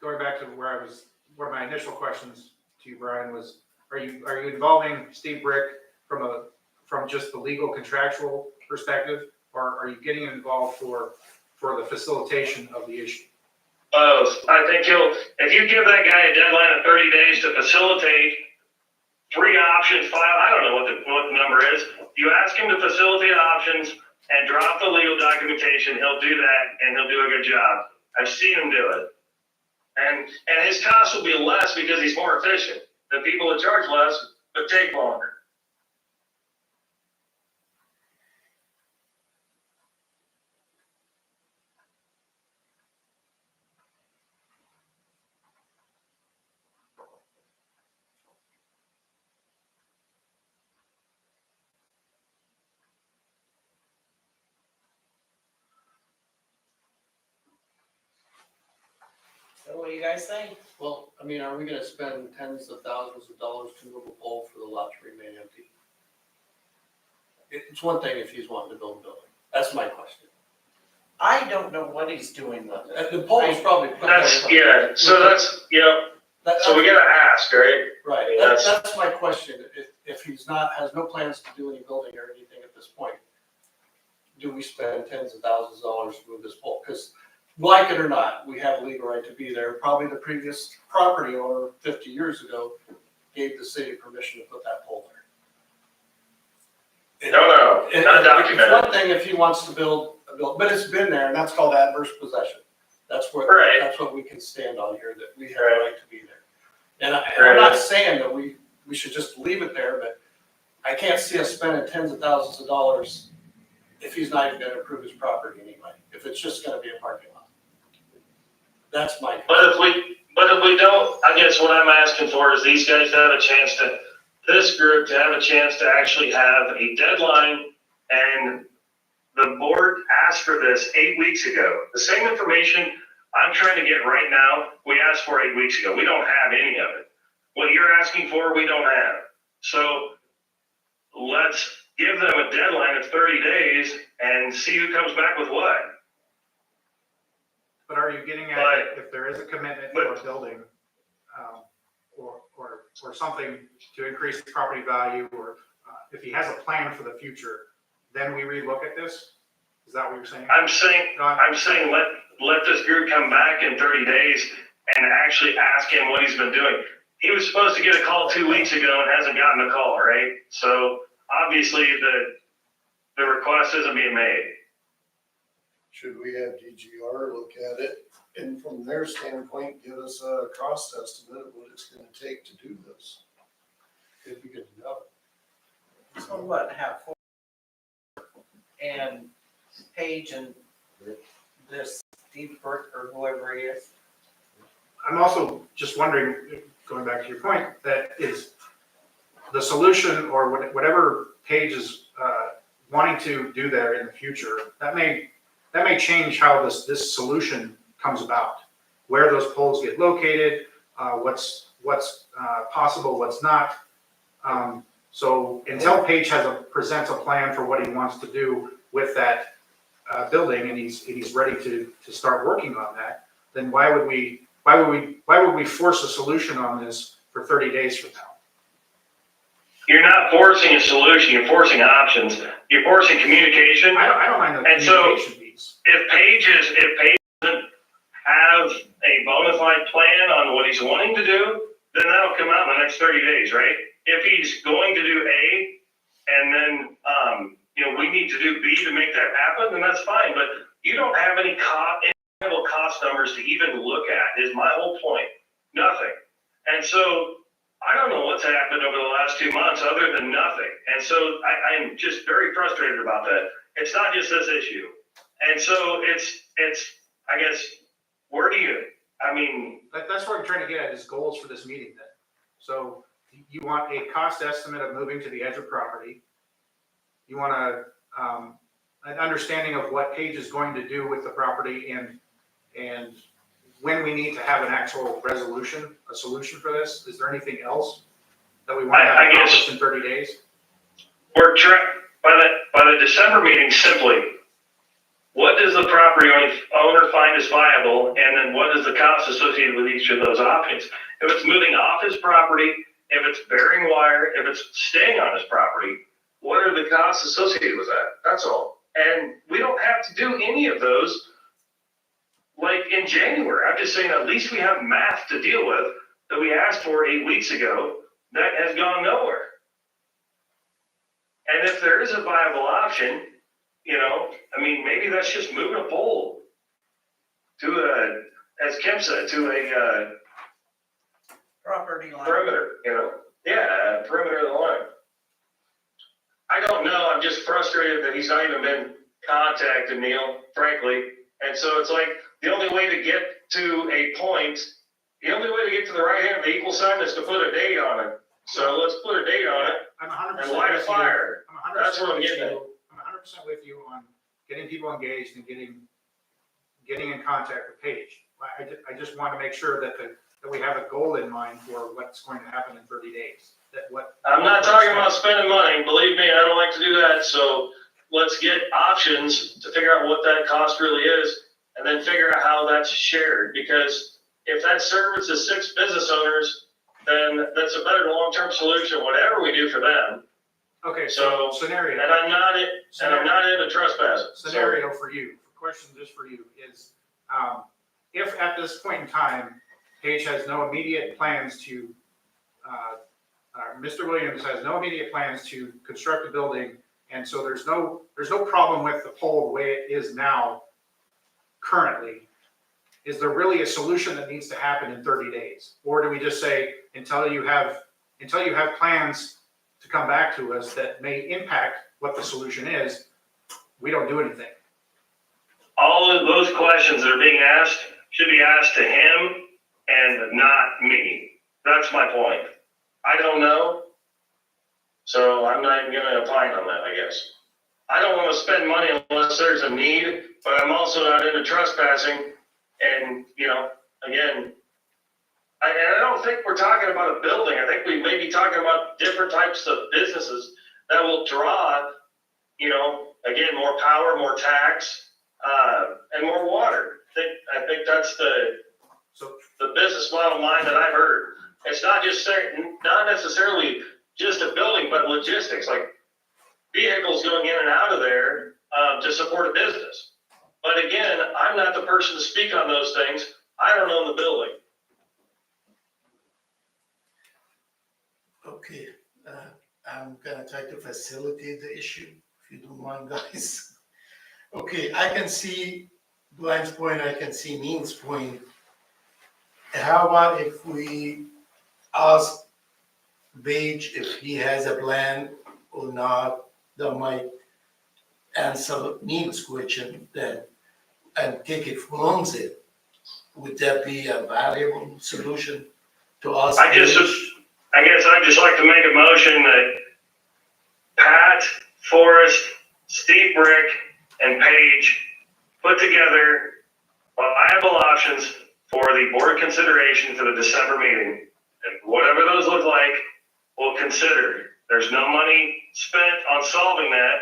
Going back to where one of my initial questions to you, Brian, was, are you involving Steve Brick from just the legal contractual perspective, or are you getting involved for the facilitation of the issue? Both. I think if you give that guy a deadline of 30 days to facilitate 3 options, 5, I don't know what the number is. You ask him to facilitate options and drop the legal documentation, he'll do that and he'll do a good job. I've seen him do it. And his costs will be less because he's more efficient. The people that charge less, but take longer. So what do you guys think? Well, I mean, are we gonna spend tens of thousands of dollars to move a pole for the lot to remain empty? It's one thing if he's wanting to build a building. That's my question. I don't know what he's doing with it. The pole is probably. So we gotta ask, right? Right, that's my question. If he's has no plans to do any building or anything at this point, do we spend tens of thousands of dollars to move this pole? Because like it or not, we have a legal right to be there. Probably the previous property owner 50 years ago gave the city permission to put that pole there. No, not documented. It's one thing if he wants to build a building, but it's been there, and that's called adverse possession. That's Right. that's what we can stand on here, that we have a Right. right to be there. And I'm not saying that we should just leave it there, but I can't see us spending tens of thousands of dollars if he's not even gonna improve his property anyway, if it's just gonna be a parking lot. That's my. But if we don't, I guess what I'm asking for is these guys to have a chance this group to have a chance to actually have a deadline, and the board asked for this 8 weeks ago. The same information I'm trying to get right now, we asked for 8 weeks ago. We don't have any of it. What you're asking for, we don't have. So let's give them a deadline of 30 days and see who comes back with what. But are you getting at if there is a commitment for a building, or something to increase the property value, or if he has a plan for the future, then we relook at this? Is that what you're saying? I'm saying let this group come back in 30 days and actually ask him what he's been doing. He was supposed to get a call 2 weeks ago and hasn't gotten a call, right? So obviously the request isn't being made. Should we have DGR look at it and from their standpoint, give us a cost estimate of what it's gonna take to do this? It'd be good to know. So what, have four and Paige and this Steve Burke or whoever he is? I'm also just wondering, going back to your point, that is the solution or whatever Paige is wanting to do there in the future, that may change how this solution comes about, where those poles get located, what's possible, what's not. So until Paige presents a plan for what he wants to do with that building, and he's ready to start working on that, then why would we force a solution on this for 30 days from now? You're not forcing a solution, you're forcing options, you're forcing communication. I don't mind the And so- communication piece. If Paige doesn't have a bona fide plan on what he's wanting to do, then that'll come out in the next 30 days, right? If he's going to do A, and then, we need to do B to make that happen, then that's fine, but you don't have any cost numbers to even look at, is my whole point. Nothing. And so, I don't know what's happened over the last 2 months other than nothing. And so I'm just very frustrated about that. It's not just this issue. And so it's, I guess, That's what I'm trying to get at, is goals for this meeting then. So you want a cost estimate of moving to the edge of property. You want an understanding of what Paige is going to do with the property and when we need to have an actual resolution, a solution for this. Is there anything else that we want to have I guess- accomplished in 30 days? we're by the December meeting, simply, what does the property owner find as viable, and then what is the cost associated with each of those options? If it's moving off his property, if it's burying wire, if it's staying on his property, what are the costs associated with that? That's all. And we don't have to do any of those like in January. I'm just saying at least we have math to deal with that we asked for 8 weeks ago that has gone nowhere. And if there is a viable option, maybe that's just moving a pole to as Kim said, to a Property line. perimeter, Yeah, perimeter of the line. I don't know, I'm just frustrated that he's not even been contacted, Neil, frankly. And so it's like, the only way to get to a point, the only way to get to the right hand of the equal sign is to put a date on it. So let's put a date on it I'm 100% and light a with you. fire. I'm 100% That's what I'm with getting at. you. I'm 100% with you on getting people engaged and getting in contact with Paige. I just want to make sure that we have a goal in mind for what's going to happen in 30 days. I'm not talking about spending money, believe me, I don't like to do that, so let's get options to figure out what that cost really is, and then figure out how that's shared, because if that services 6 business owners, then that's a better long-term solution, whatever we do for them. Okay, so So, scenario. and I'm not into trespassing. So- Scenario for you, question just for you is, if at this point in time, Paige has no immediate plans to, Mr. Williams has no immediate plans to construct a building, and so there's no problem with the pole the way it is now currently, is there really a solution that needs to happen in 30 days? Or do we just say, until you have plans to come back to us that may impact what the solution is, we don't do anything? All of those questions that are being asked should be asked to him and not me. That's my point. I don't know, so I'm not even gonna opine on that, I guess. I don't wanna spend money unless there's a need, but I'm also not into trespassing. And, again, I don't think we're talking about a building. I think we may be talking about different types of businesses that will draw, again, more power, more tax, and more water. I think that's the business model line that I've heard. It's not necessarily just a building, but logistics, like vehicles going in and out of there to support a business. But again, I'm not the person to speak on those things. I don't own the building. Okay, I'm gonna try to facilitate the issue, if you don't mind, guys. Okay, I can see Glenn's point, I can see Neil's point. How about if we ask Paige if he has a plan or not, that might answer Neil's question then, and take it from it. Would that be a valuable solution to ask. I guess I'd just like to make a motion that Pat, Forrest, Steve Brick, and Paige put together viable options for the board consideration for the December meeting. And whatever those look like, we'll consider. There's no money spent on solving that,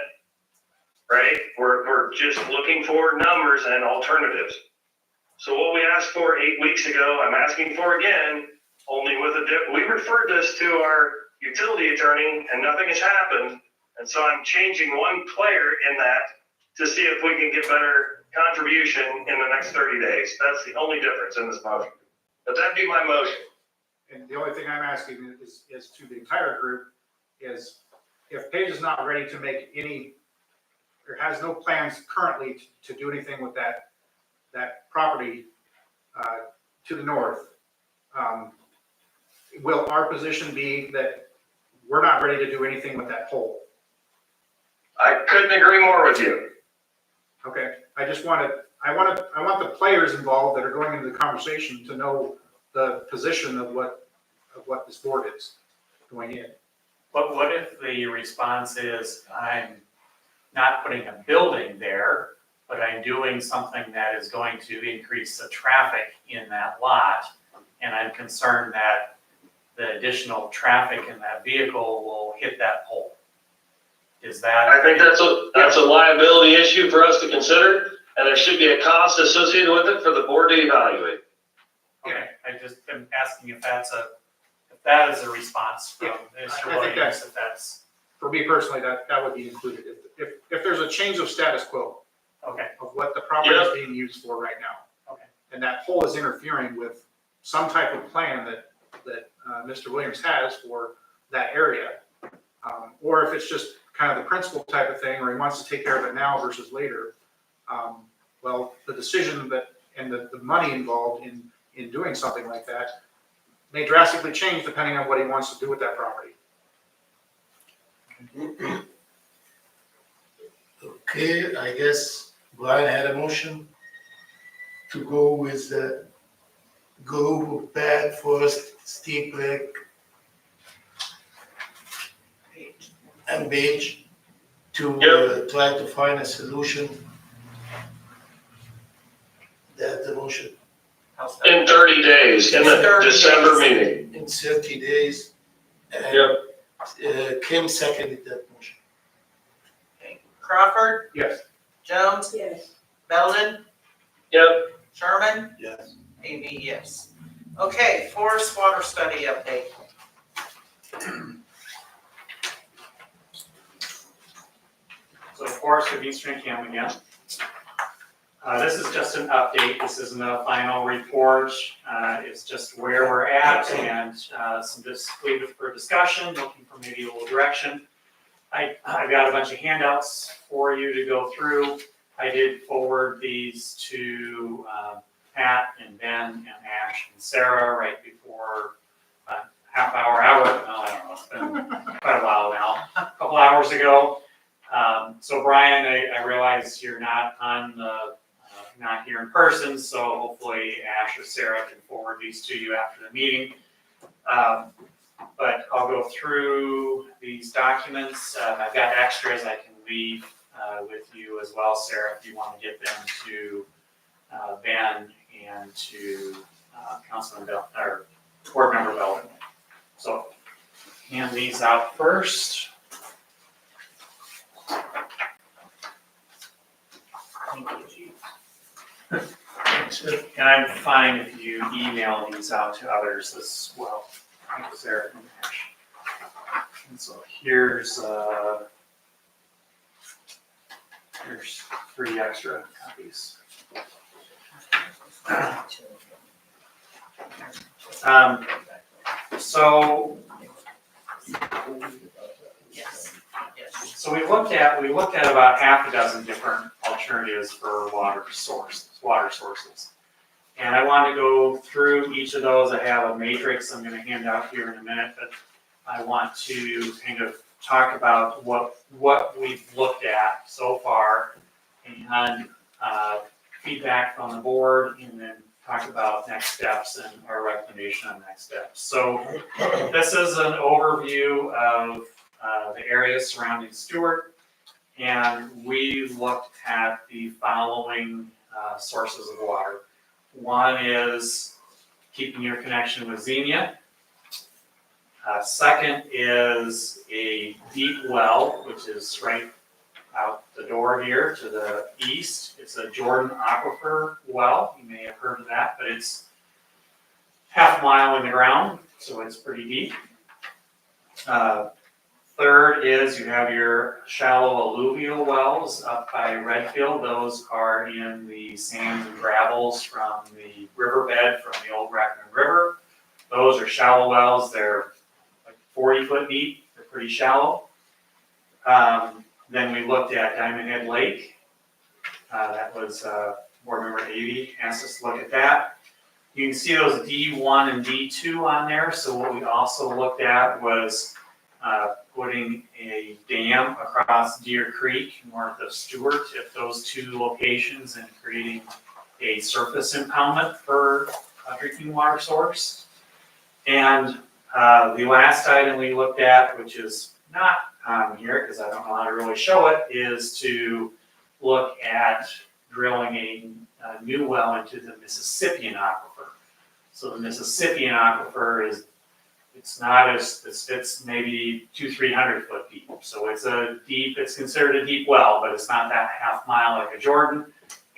right? We're just looking for numbers and alternatives. So what we asked for 8 weeks ago, I'm asking for again, only with we referred this to our utility attorney and nothing has happened. And so I'm changing one player in that to see if we can get better contribution in the next 30 days. That's the only difference in this motion. But that'd be my motion. And the only thing I'm asking is to the entire group is if Paige is not ready to make any, or has no plans currently to do anything with that property to the north, will our position be that we're not ready to do anything with that pole? I couldn't agree more with you. Okay, I want the players involved that are going into the conversation to know the position of what this board is going in. But what if the response is, I'm not putting a building there, but I'm doing something that is going to increase the traffic in that lot, and I'm concerned that the additional traffic in that vehicle will hit that pole? Is that? I think that's a liability issue for us to consider, and there should be a cost associated with it for the board to evaluate. Okay, I just am asking if that is a response from Yeah, Mr. I think Williams, if that's, For me personally, that would be included. If there's a change of status quo okay, of what the property is being used for right now. Okay. And that pole is interfering with some type of plan that Mr. Williams has for that area. Or if it's just kind of the principal type of thing, or he wants to take care of it now versus later. Well, the decision and the money involved in doing something like that may drastically change depending on what he wants to do with that property. Okay, I guess Brian had a motion to go with the group of Pat, Forrest, Steve Black, and Page to try to find a solution. That the motion In 30 days, in the December meeting. in 30 days. And Kim seconded that motion. Okay. Crawford, Yes. Jones, Yes. Belden, Yep. Sherman, Yes. Amy, yes. Okay, forest water study update. so Forest of Eastern County again. This is just an update, this isn't a final report, it's just where we're at and some just leave it for discussion, looking for maybe a little direction. I've got a bunch of handouts for you to go through. I did forward these to Pat and Ben and Ash and Sarah right before hour, I don't know, it's been quite a while now, a couple hours ago. So Brian, I realize you're not on the not here in person, so hopefully Ash or Sarah can forward these to you after the meeting. But I'll go through these documents. I've got extras I can leave with you as well, Sarah, if you want to get them to Ben and to Councilman Bell or Board Member Belden. So hand these out first. Thank you, Chief. And I'm fine if you email these out to others as well. Thank you, Sarah and Ash. And so here's 3 extra copies. So Yes, yes. So we looked at about half a dozen different alternatives for water sources. And I want to go through each of those. I have a matrix I'm going to hand out here in a minute, but I want to kind of talk about what we've looked at so far and feedback from the board, and then talk about next steps and our recommendation on next steps. So this is an overview of the areas surrounding Stuart, and we looked at the following sources of water. One is keeping your connection with Xenia. Second is a deep well, which is right out the door here to the east. It's a Jordan Aquifer well. You may have heard of that, but it's half a mile in the ground, so it's pretty deep. Third is you have your shallow alluvial wells up by Redfield. Those are in the sands and gravels from the riverbed from the old Raccoon River. Those are shallow wells. They're like 40 foot deep. They're pretty shallow. Then we looked at Diamond Head Lake. That was board member 80 asked us to look at that. You can see those D1 and D2 on there. So what we also looked at was putting a dam across Deer Creek north of Stuart at those two locations and creating a surface impoundment for a drinking water source. And the last item we looked at, which is not on here because I don't know how to really show it, is to look at drilling a new well into the Mississippian aquifer. So the Mississippian aquifer is, it's maybe 200-300 foot deep. So it's considered a deep well, but it's not that half mile like a Jordan,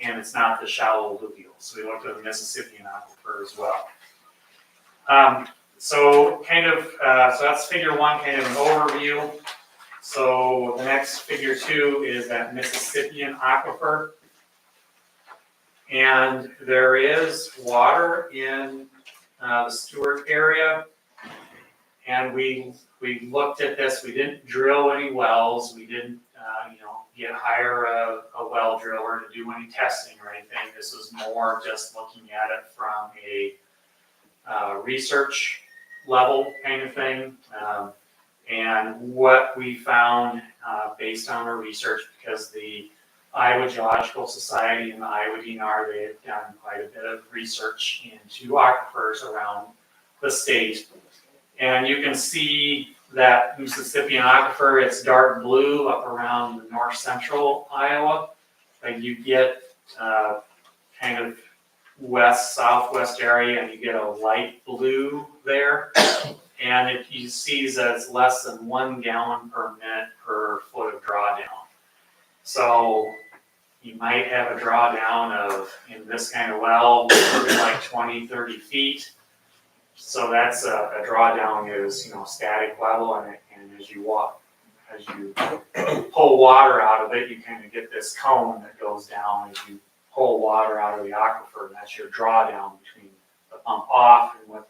and it's not the shallow alluvial. So we looked at the Mississippian aquifer as well. So that's figure one, kind of an overview. So the next figure two is that Mississippian aquifer. And there is water in the Stuart area. And we looked at this. We didn't drill any wells. We didn't, hire a well driller to do any testing or anything. This was more just looking at it from a research level kind of thing. And what we found based on our research, because the Iowa Geological Society and the Iowa DNR, they have done quite a bit of research into aquifers around the state. And you can see that Mississippian aquifer, it's dark blue up around the north central Iowa. But you get kind of southwest area, and you get a light blue there. And you see that it's less than 1 gallon per minute per foot of drawdown. So you might have a drawdown of, in this kind of well, like 20-30 feet. So that's a drawdown is, static level, and as you pull water out of it, you kind of get this cone that goes down as you pull water out of the aquifer, and that's your drawdown between the pump off and what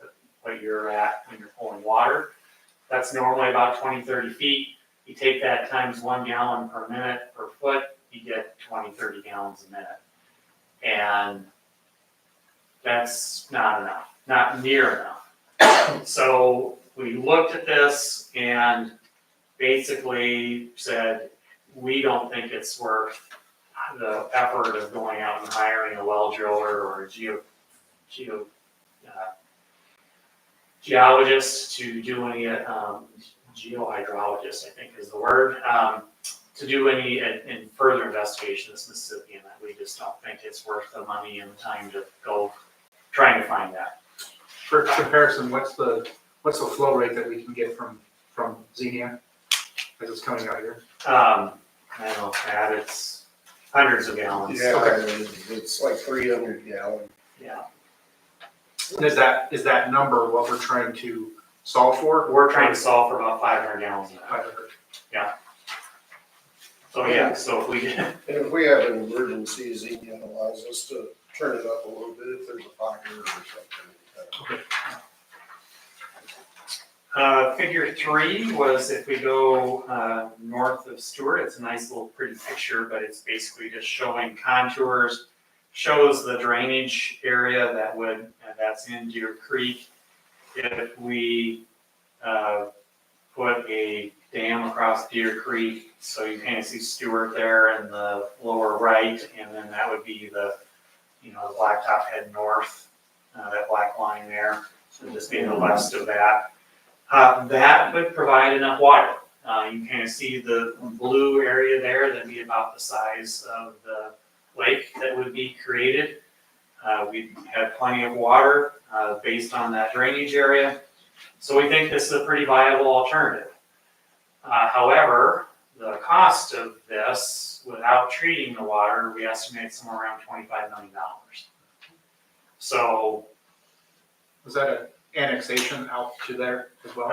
you're at when you're pulling water. That's normally about 20-30 feet. You take that times 1 gallon per minute per foot, you get 20-30 gallons a minute. And that's not enough, not near enough. So we looked at this and basically said, we don't think it's worth the effort of going out and hiring a well driller or a geologist to do any, geohydrologist, I think is the word, to do any in further investigation in this Mississippian, that we just don't think it's worth the money and the time to go trying to find that. For comparison, what's the flow rate that we can get from Xenia as it's coming out here? I don't know, Pat, it's hundreds of gallons. Yeah, it's like 300 gallon. Yeah. And is that number what we're trying to solve for? We're trying to solve for about 500 gallons a minute. 500. So yeah, so if we get, And if we have an emergency, Xenia allows us to turn it up a little bit if there's a fire or something. figure 3 was if we go north of Stuart, it's a nice little pretty picture, but it's basically just showing contours, shows the drainage area that's in Deer Creek. If we put a dam across Deer Creek, so you kind of see Stuart there in the lower right, and then that would be the the blacktop head north, that black line there, so just being the west of that. That would provide enough water. You can kind of see the blue area there, that'd be about the size of the lake that would be created. We have plenty of water based on that drainage area. So we think this is a pretty viable alternative. However, the cost of this, without treating the water, we estimate somewhere around $25 million. So, Was that an annexation out to there as well?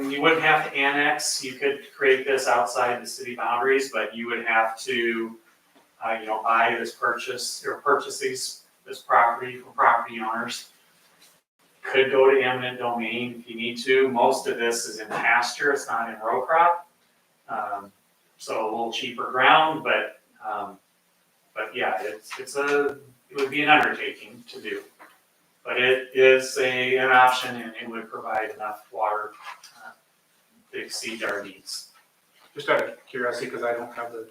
you wouldn't have to annex, you could create this outside the city boundaries, but you would have to, buy this purchase this property from property owners. Could go to eminent domain if you need to. Most of this is in pasture, it's not in row crop. So a little cheaper ground, but yeah, it would be an undertaking to do. But it is an option, and it would provide enough water to exceed our needs. Just out of curiosity, because I don't have the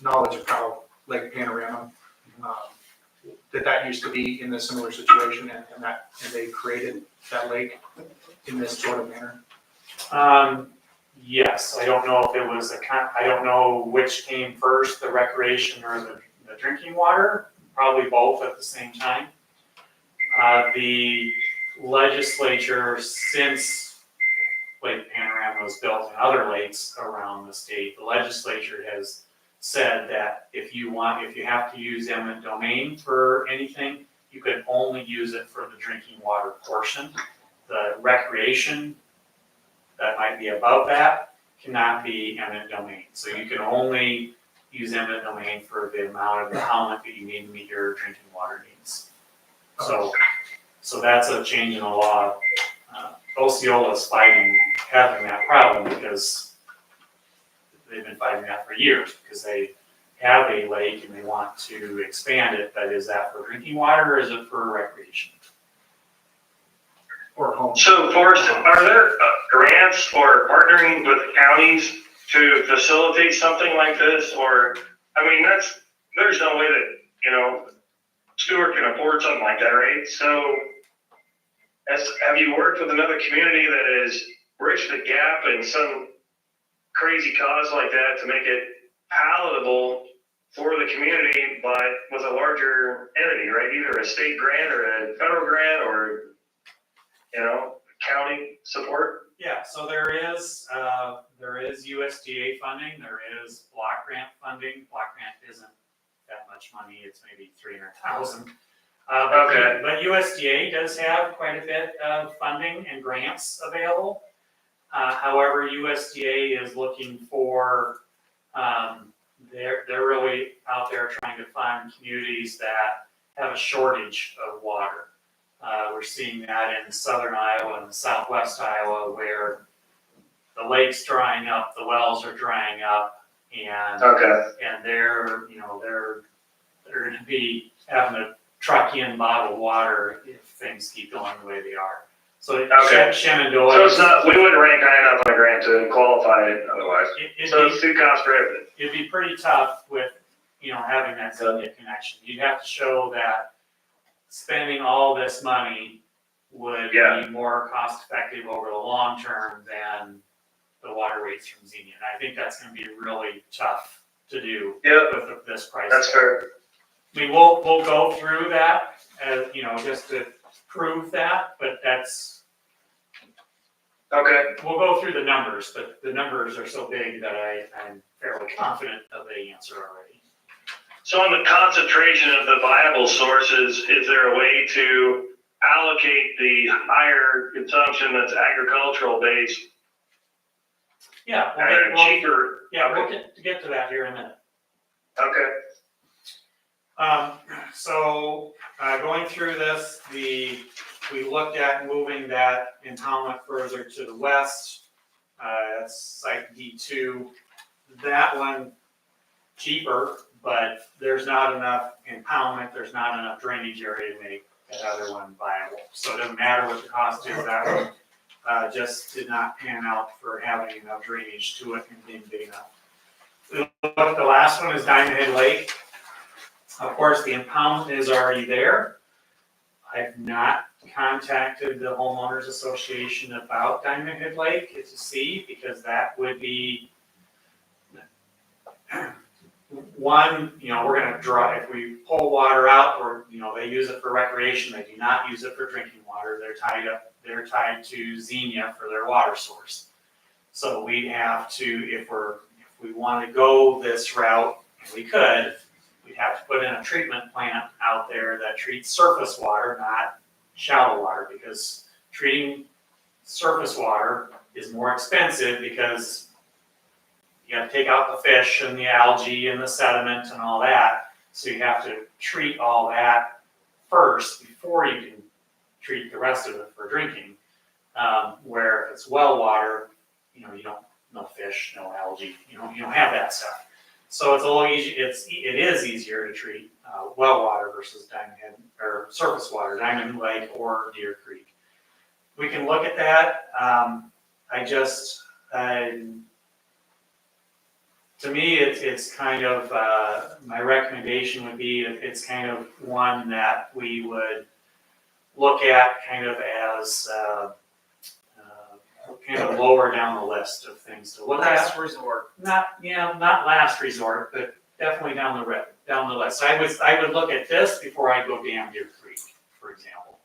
knowledge of how Lake Panorama, did that used to be in a similar situation and they created that lake in this sort of manner? Yes, I don't know if it was I don't know which came first, the recreation or the drinking water, probably both at the same time. The legislature, since Lake Panorama was built and other lakes around the state, the legislature has said that if you have to use eminent domain for anything, you can only use it for the drinking water portion. The recreation that might be above that cannot be eminent domain. So you can only use eminent domain for the amount of impoundment that you need to meet your drinking water needs. So that's a change in the law. Osceola is having that problem because they've been fighting that for years, because they have a lake and they want to expand it, but is that for drinking water or is it for recreation? Or home? So Forrest, are there grants or partnering with counties to facilitate something like this? Or, there's no way that, Stuart can afford something like that, right? So have you worked with another community that has bridged the gap in some crazy cause like that to make it palatable for the community, but with a larger entity, right? Either a state grant or a federal grant or, county support? Yeah, so there is USDA funding, there is block grant funding. Block grant isn't that much money, it's maybe $300,000. Okay. But USDA does have quite a bit of funding and grants available. However, USDA is looking for, they're really out there trying to find communities that have a shortage of water. We're seeing that in southern Iowa and southwest Iowa, where the lake's drying up, the wells are drying up, and they're going to be having to truck in bottled water if things keep going the way they are. So Shenandoah. So it's not, we wouldn't rank high enough on a grant to qualify it otherwise. So it's too cost prohibitive. It'd be pretty tough with, having that Zillion connection. You'd have to show that spending all this money would be more cost effective over the long term than the water rates from Xenia. And I think that's gonna be really tough to do with this price. That's fair. I mean, we'll go through that as, just to prove that, but that's. Okay. We'll go through the numbers, but the numbers are so big that I'm fairly confident of the answer already. So on the concentration of the viable sources, is there a way to allocate the higher consumption that's agricultural based? Yeah, Cheaper? Yeah, we'll get to that here in a minute. Okay. So going through this, we looked at moving that impoundment further to the west. That's site D2. That one cheaper, but there's not enough impoundment, there's not enough drainage area to make that other one viable. So it doesn't matter what the cost is, that one just did not pan out for having enough drainage to it and being big enough. The last one is Diamond Head Lake. Of course, the impoundment is already there. I've not contacted the homeowners association about Diamond Head Lake to see, because that would be one, we're gonna draw, if we pull water out, or, they use it for recreation, they do not use it for drinking water, they're tied to Xenia for their water source. So we have to, if we wanna go this route, and we could, we'd have to put in a treatment plant out there that treats surface water, not shallow water, because treating surface water is more expensive because you have to take out the fish and the algae and the sediment and all that. So you have to treat all that first before you can treat the rest of it for drinking. Where if it's well water, you don't, no fish, no algae, you don't have that stuff. So it's a little easy, it is easier to treat well water versus Diamond Head, or surface water, Diamond Lake or Deer Creek. We can look at that. To me, it's kind of, my recommendation would be, it's kind of one that we would look at kind of as kind of lower down the list of things to look at. Last resort. Not last resort, but definitely down the list. I would look at this before I go down Deer Creek, for example.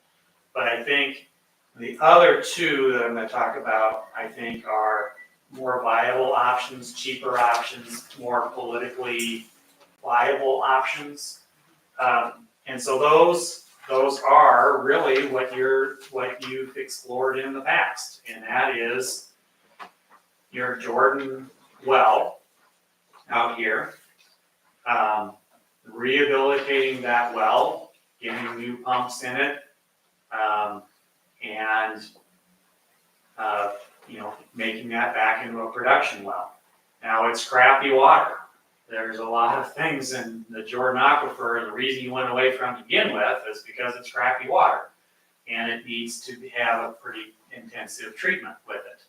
But I think the other two that I'm gonna talk about, I think are more viable options, cheaper options, more politically viable options. And so those are really what you've explored in the past, and that is your Jordan well out here, rehabilitating that well, getting new pumps in it, and making that back into a production well. Now, it's crappy water. There's a lot of things in the Jordan Aquifer, and the reason you went away from to begin with is because it's crappy water, and it needs to have a pretty intensive treatment with it.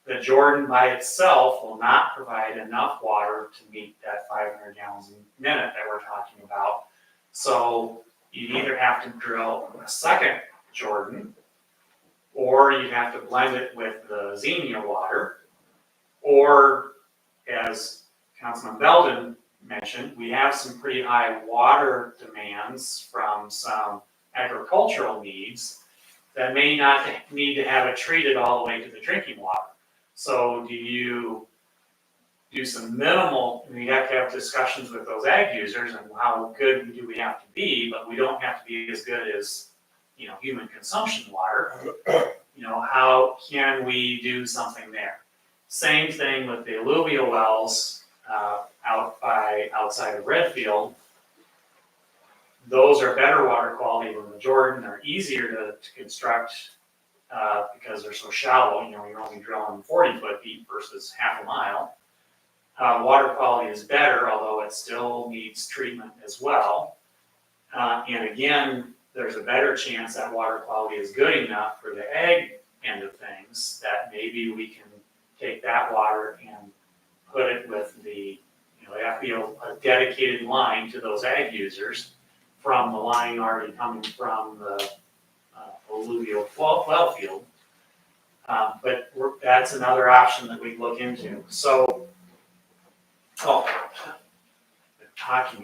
The Jordan by itself will not provide enough water to meet that 500 gallons a minute that we're talking about. So you either have to drill a second Jordan, or you have to blend it with the Xenia water, or, as Councilman Belden mentioned, we have some pretty high water demands from some agricultural needs that may not need to have it treated all the way to the drinking water. So do you do some minimal, and we have to have discussions with those ag users and how good do we have to be, but we don't have to be as good as, human consumption water. How can we do something there? Same thing with the alluvial wells outside of Redfield. Those are better water quality than the Jordan. They're easier to construct because they're so shallow. You're only drilling 40-foot deep versus half a mile. Water quality is better, although it still needs treatment as well. And again, there's a better chance that water quality is good enough for the ag end of things that maybe we can take that water and put it with the, they have to be a dedicated line to those ag users from the line already coming from the alluvial well field. But that's another option that we look into. So, talking,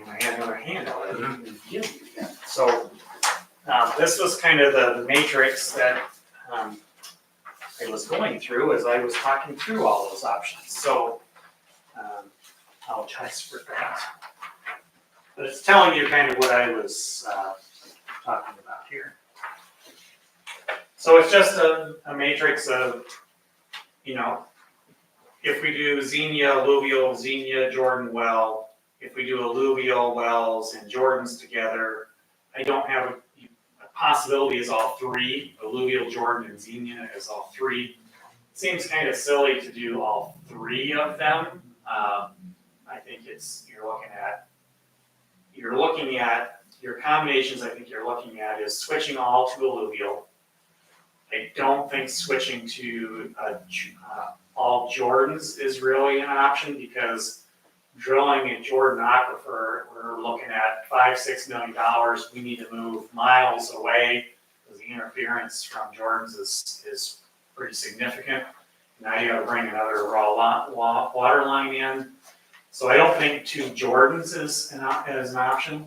and I had another handout I didn't even give you yet. So, this was kind of the matrix that I was going through as I was talking through all those options. So, apologize for that. But it's telling you kind of what I was talking about here. So it's just a matrix of, if we do Xenia alluvial, Xenia Jordan well, if we do alluvial wells and Jordans together, I don't have a possibility is all three, alluvial, Jordan, and Xenia is all three. Seems kind of silly to do all three of them. I think you're looking at your combinations. I think you're looking at is switching all to alluvial. I don't think switching to all Jordans is really an option, because drilling at Jordan Aquifer, we're looking at $5-6 million. We need to move miles away because the interference from Jordan's is pretty significant. Now you gotta bring another water line in. So I don't think 2 Jordans is an option.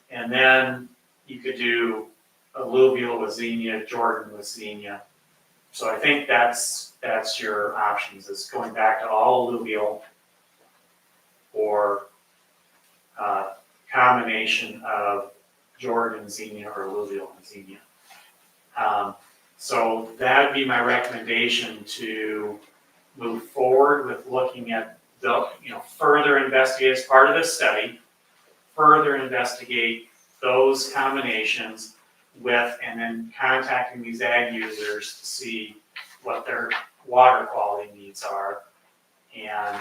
And then you could do alluvial with Xenia, Jordan with Xenia. So I think that's your options, is going back to all alluvial or combination of Jordan and Xenia or alluvial and Xenia. So that'd be my recommendation to move forward with looking at the, further investigate as part of this study, further investigate those combinations with, and then contacting these ag users to see what their water quality needs are. And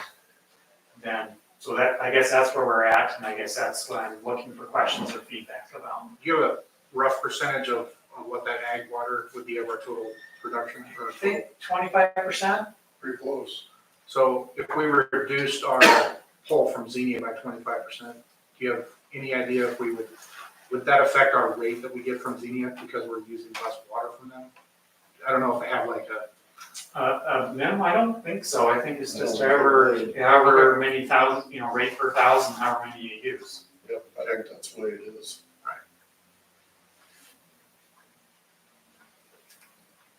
then, so that, I guess that's where we're at, and I guess that's what I'm looking for questions or feedback about. Do you have a rough percentage of what that ag water would be of our total production? Or I think 25%? Pretty close. So if we reduced our pull from Xenia by 25%, do you have any idea if we would that affect our rate that we get from Xenia because we're using less water from them? I don't know if they have like No, I don't think so. I think it's just however many thousand, rate per thousand, however many you use. Yep, I think that's the way it is.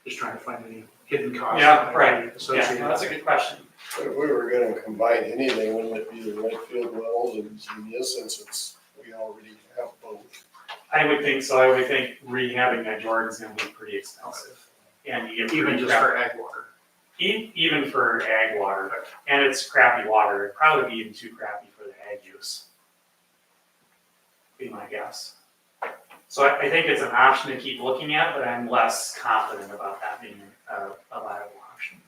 just trying to find any hidden costs. Yeah, that might right. be associated. Yeah, that's a good question. If we were gonna combine anything, wouldn't it be the Redfield wells and Xenia, since we already have both? I would think so. I would think rehabbing that Jordan's gonna be pretty expensive. And you get Even pretty just for ag water. even for ag water, and it's crappy water, it'd probably be even too crappy for the ag use. Be my guess. So I think it's an option to keep looking at, but I'm less confident about that being a viable option.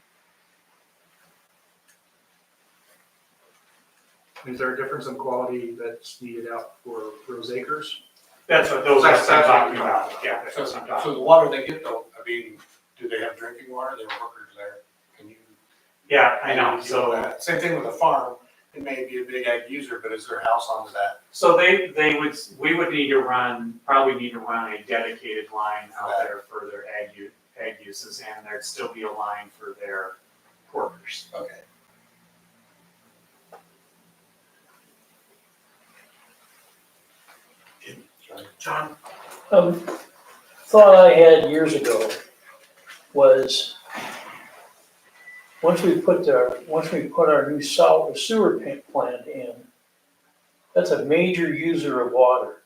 Is there a difference in quality that's needed out for those acres? That's what those are That's I'm what talking you're about. talking Yeah, that's what I'm talking So about. the water they get though, I mean, do they have drinking water? There are workers there. Can you? Yeah, I know. deal with So that? Same thing with a farm. It may be a big ag user, but is their house onto that? So we would need to probably need to run a dedicated line out there for their ag uses, and there'd still be a line for their quarters. Okay. John? Thought I had years ago was, once we put our new sewer plant in, that's a major user of water.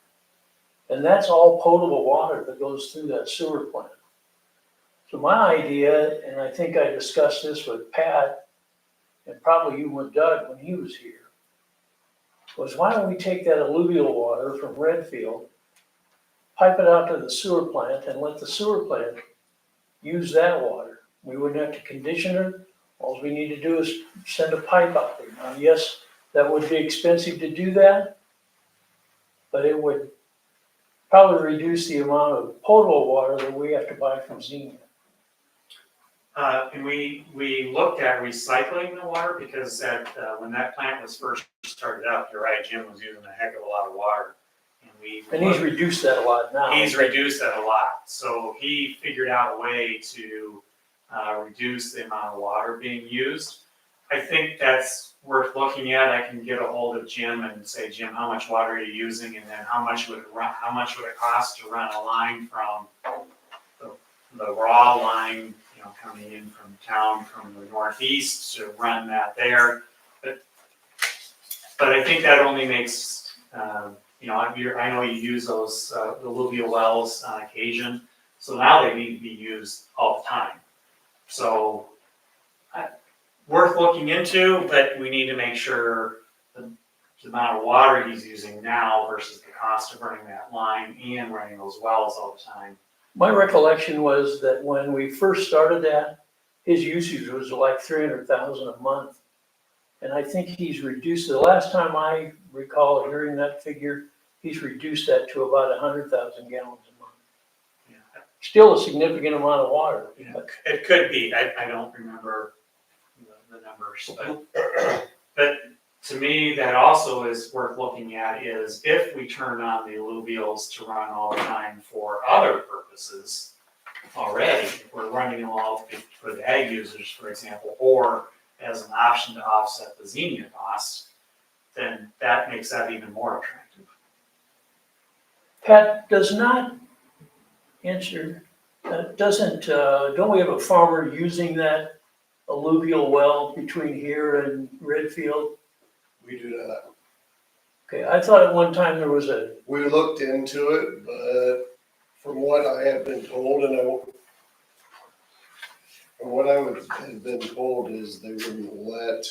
And that's all potable water that goes through that sewer plant. So my idea, and I think I discussed this with Pat, and probably you with Doug when he was here, was why don't we take that alluvial water from Redfield, pipe it out to the sewer plant and let the sewer plant use that water. We wouldn't have to condition it. All we need to do is send a pipe out there. Now, yes, that would be expensive to do that, but it would probably reduce the amount of potable water that we have to buy from Xenia. And we looked at recycling the water because when that plant was first started up, you're right, Jim was using a heck of a lot of water. And he's reduced that a lot now. He's reduced that a lot. So he figured out a way to reduce the amount of water being used. I think that's worth looking at. I can get a hold of Jim and say, Jim, how much water are you using? And then how much would it cost to run a line from the raw line, coming in from town from the northeast to run that there. But I think that only makes, I know you use those alluvial wells on occasion, so now they need to be used all the time. So worth looking into, but we need to make sure the amount of water he's using now versus the cost of running that line and running those wells all the time. My recollection was that when we first started that, his usage was like 300,000 a month. And I think he's reduced, the last time I recall hearing that figure, he's reduced that to about 100,000 gallons a month. Yeah. Still a significant amount of water. Yeah, it could be. I don't remember the numbers, but to me, that also is worth looking at is if we turn on the alluvials to run all the time for other purposes already, if we're running them all for the ag users, for example, or as an option to offset the Xenia costs, then that makes that even more attractive. Pat, does not answer, don't we have a farmer using that alluvial well between here and Redfield? We do not. Okay, I thought at one time there was We looked into it, but from what I have been told, from what have been told is they wouldn't let,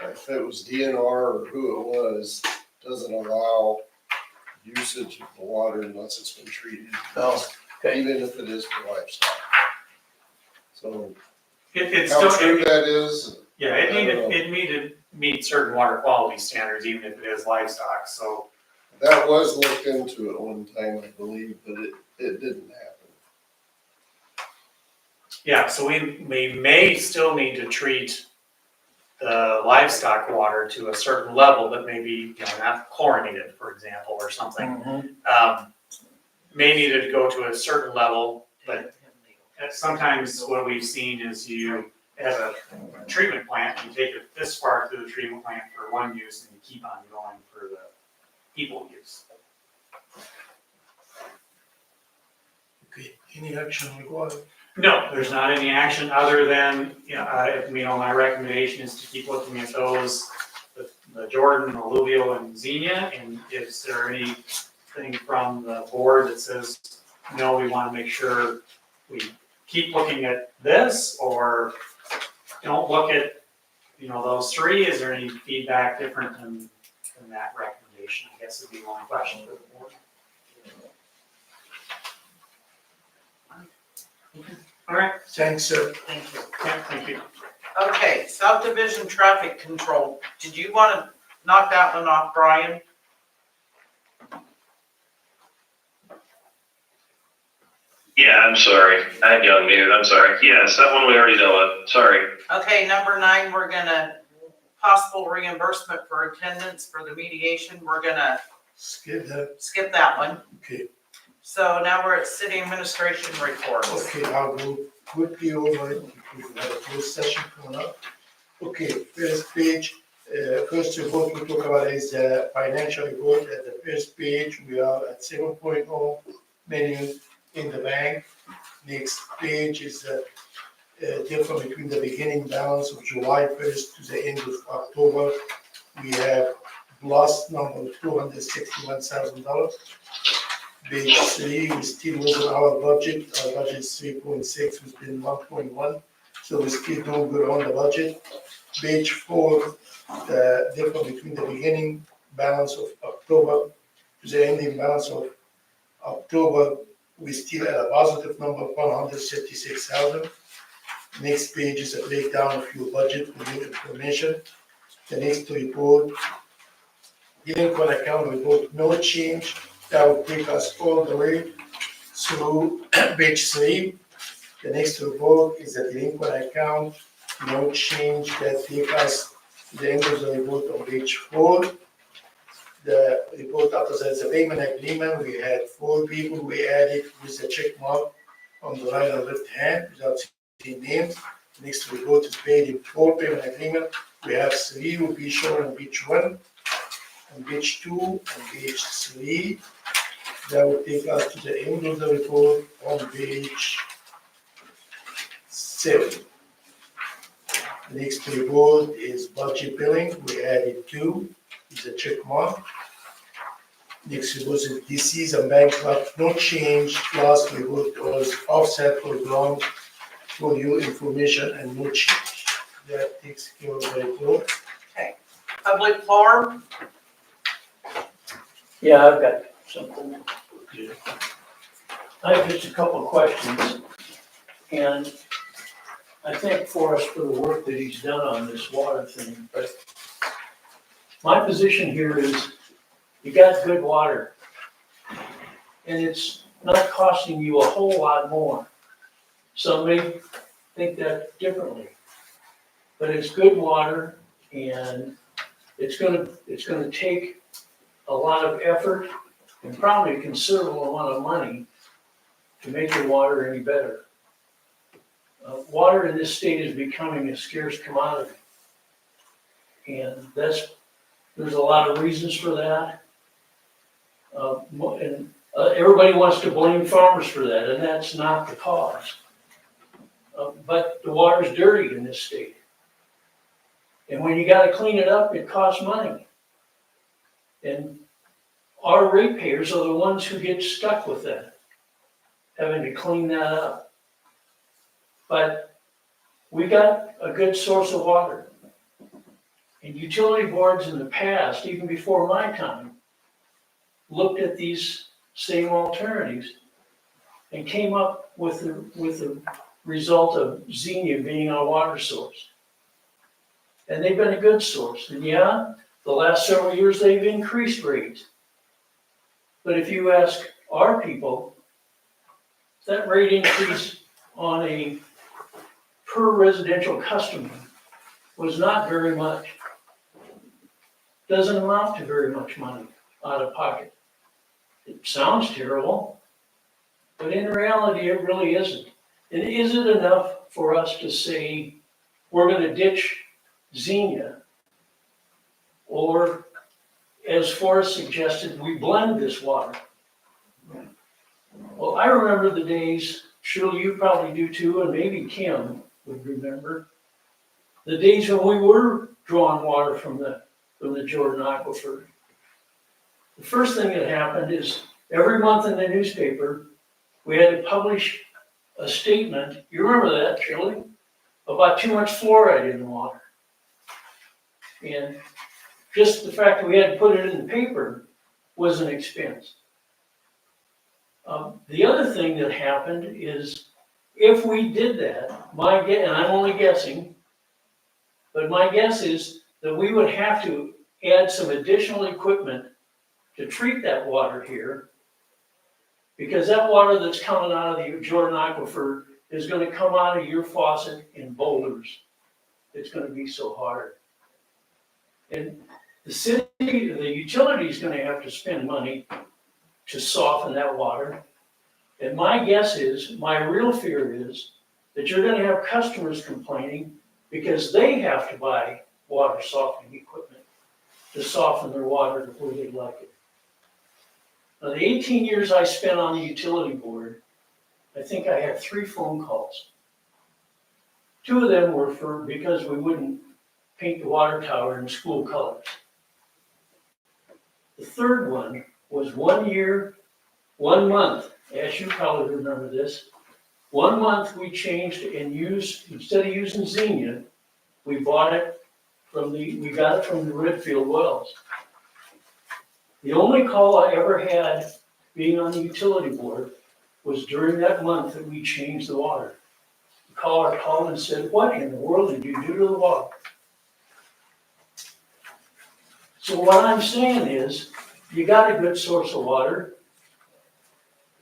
if it was DNR or who it was, doesn't allow usage of the water unless it's been treated. Oh, okay. Even if it is for livestock. So It's how still, true that is, yeah, I don't know. it needed meet certain water quality standards, even if it is livestock, so. that was looked into at one time, I believe, but it didn't happen. Yeah, so we may still need to treat the livestock water to a certain level that may be, not chlorinated, for example, or something. May need it to go to a certain level, but sometimes what we've seen is you have a treatment plant, you take it this far through the treatment plant for one use and you keep on going for the people use. Okay, any action required? No, there's not any action other than, my recommendation is to keep looking at those, the Jordan, alluvial, and Xenia, and is there anything from the board that says, no, we want to make sure we keep looking at this, or don't look at, those three? Is there any feedback different than that recommendation? I guess would be one question for the board. All right, Thanks, sir. Thank you. yeah, thank you. Okay, subdivision traffic control. Did you want to knock that one off, Brian? Yeah, I'm sorry. I had you on mute. I'm sorry. Yes, that one we already dealt with. Sorry. Okay, number 9, we're gonna, possible reimbursement for attendance for the mediation. We're gonna Skip that, skip that one. okay. So now we're at city administration reports. Okay, I'll go quickly over it, we have a closed session coming up. Okay, first page, first report we talk about is the financial report. At the first page, we are at 7.0 million in the bank. Next page is the difference between the beginning balance of July 1st to the end of October. We have plus number of $261,000. Page 3, we still within our budget. Our budget is 3.6, we've been 1.1, so we're still doing good on the budget. Page 4, the difference between the beginning balance of October to the ending balance of October, we still at a positive number of 136,000. Next page is a breakdown of your budget with your information. The next report, delinquent account report, no change. That will take us all the way through page 3. The next report is a delinquent account, no change. That takes us to the end of the report on page 4. The report after that is a payment agreement. We had 4 people we added with a check mark on the right and left hand without seeing names. The next report is paid in 4 payment agreement. We have 3 will be shown on page 1, on page 2, and page 3. That will take us to the end of the report on page 7. The next report is budget billing. We added 2, is a check mark. Next report is DCs and bankrupt, no change. Last report was offset for ground for your information and no change. That takes care of the report. Public forum, Yeah, I've got something. I have just a couple of questions. And I thank Forrest for the work that he's done on this water thing, but my position here is you got good water. And it's not costing you a whole lot more. Some may think that differently. But it's good water and It's gonna take a lot of effort and probably a considerable amount of money to make the water any better. Water in this state is becoming a scarce commodity. And there's a lot of reasons for that. Everybody wants to blame farmers for that, and that's not the cause. But the water's dirty in this state. And when you gotta clean it up, it costs money. And our ratepayers are the ones who get stuck with that, having to clean that up. But we got a good source of water. And utility boards in the past, even before my time, looked at these same alternatives and came up with the result of Xenia being our water source. And they've been a good source. And yeah, the last several years they've increased rates. But if you ask our people, that rate increase on a per residential customer was not very much. Doesn't amount to very much money out of pocket. It sounds terrible, but in reality, it really isn't. And is it enough for us to say, we're gonna ditch Xenia? Or, as Forrest suggested, we blend this water? Well, I remember the days, surely you probably do too, and maybe Kim would remember, the days when we were drawing water from the Jordan Aquifer. The first thing that happened is every month in the newspaper, we had to publish a statement, you remember that, Shirley, about too much fluoride in the water. And just the fact that we had to put it in the paper was an expense. The other thing that happened is if we did that, and I'm only guessing, but my guess is that we would have to add some additional equipment to treat that water here, because that water that's coming out of the Jordan Aquifer is gonna come out of your faucet in boulders. It's gonna be so hard. And the city, the utility is gonna have to spend money to soften that water. And my guess is, my real fear is, that you're gonna have customers complaining because they have to buy water softening equipment to soften their water to where they like it. Now, the 18 years I spent on the utility board, I think I had 3 phone calls. 2 of them were because we wouldn't paint the water tower in school colors. The third one was 1 year, 1 month, as you probably remember this. 1 month we changed and used, instead of using Xenia, we got it from the Redfield wells. The only call I ever had being on the utility board was during that month that we changed the water. The caller called and said, "What in the world did you do to the water?" So what I'm saying is, you got a good source of water,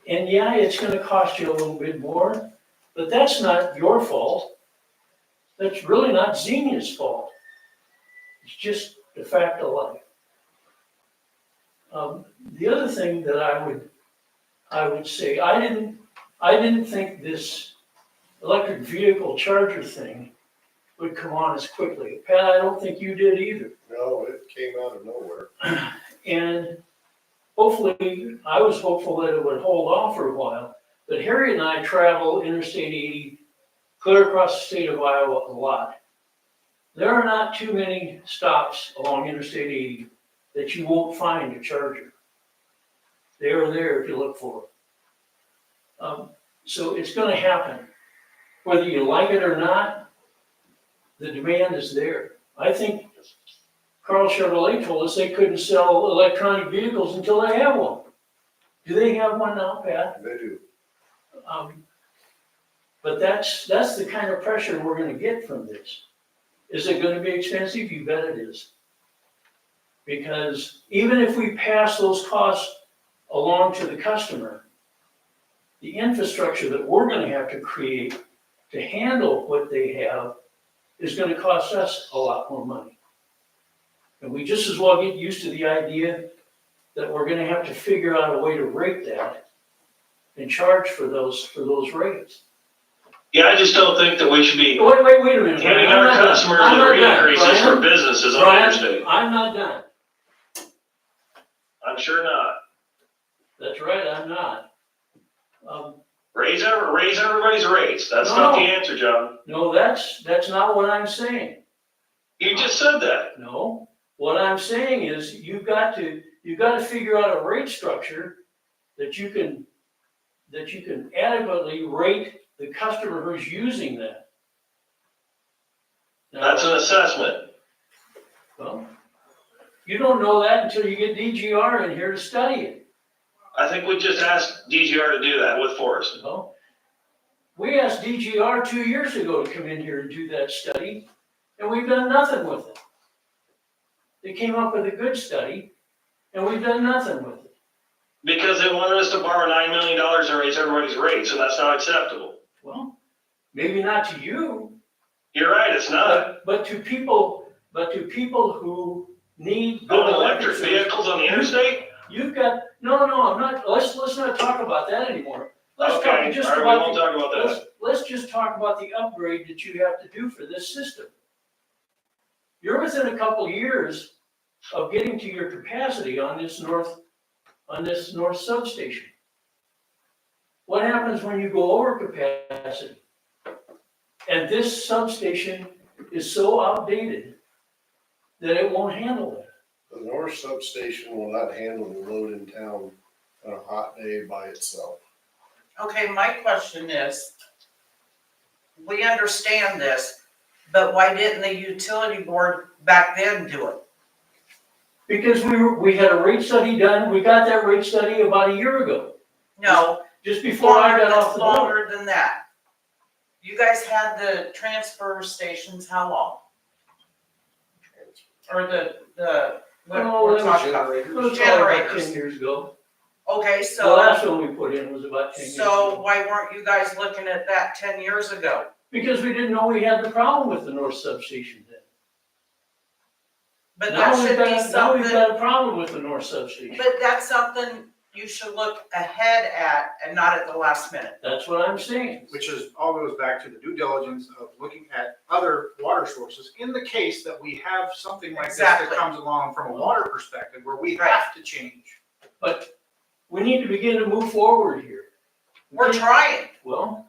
and yeah, it's gonna cost you a little bit more, but that's not your fault. That's really not Xenia's fault. It's just the fact of life. The other thing that I would say, I didn't think this electric vehicle charger thing would come on as quickly. Pat, I don't think you did either. No, it came out of nowhere. And hopefully, I was hopeful that it would hold off for a while. But Harry and I travel Interstate 80 clear across the state of Iowa a lot. There are not too many stops along Interstate 80 that you won't find a charger. They are there if you look for them. So it's gonna happen. Whether you like it or not, the demand is there. I think Carl Chevrolet told us they couldn't sell electronic vehicles until they have one. Do they have one now, Pat? They do. But that's the kind of pressure we're gonna get from this. Is it gonna be expensive? You bet it is. Because even if we pass those costs along to the customer, the infrastructure that we're gonna have to create to handle what they have is gonna cost us a lot more money. And we just as well get used to the idea that we're gonna have to figure out a way to rate that and charge for those rates. Yeah, I just don't think that we should be Wait a minute. handing Brian, I'm our not done. customers I'm the not rate done. increases for Brian, businesses on the Brian, interstate. I'm not done. I'm sure not. That's right, I'm not. Raise everybody's rates. That's No, not the no. answer, John. No, that's not what I'm saying. You just said that. No, what I'm saying is you've got to figure out a rate structure that you can adequately rate the customer who's using that. Now, That's an assessment. well, you don't know that until you get DGR in here to study it. I think we just asked DGR to do that with Forrest. Well, we asked DGR 2 years ago to come in here and do that study, and we've done nothing with it. They came up with a good study, and we've done nothing with it. Because they wanted us to borrow $9 million and raise everybody's rates, and that's not acceptable. Well, maybe not to you, You're right, it's not. but to people who need good Own electric service. vehicles on the interstate? You've got, no, I'm not, let's not talk about that anymore. Let's talk Okay, just all right, we about won't talk about that. let's just talk about the upgrade that you have to do for this system. You're within a couple years of getting to your capacity on this north substation. What happens when you go over capacity? And this substation is so outdated that it won't handle it. The north substation will not handle the load in town on a hot day by itself. Okay, my question is, we understand this, but why didn't the utility board back then do it? Because we had a rate study done, we got that rate study about a year ago, No, just before I got off the board. longer than that. You guys had the transfer stations how long? Or what Oh, we're that was talking about? It was probably about Generators. 10 years ago. Okay, The so, last one we put in was about 10 years so ago. why weren't you guys looking at that 10 years ago? Because we didn't know we had the problem with the north substation then. But Now that we've should be now we've something, got a problem with the north substation. but that's something you should look ahead at and not at the last minute. That's what I'm saying. Which is, all goes back to the due diligence of looking at other water sources in the case that we have something like this that Exactly. comes along from a water perspective where we Right. have to change. But we need to begin to move forward here. We're trying. Well.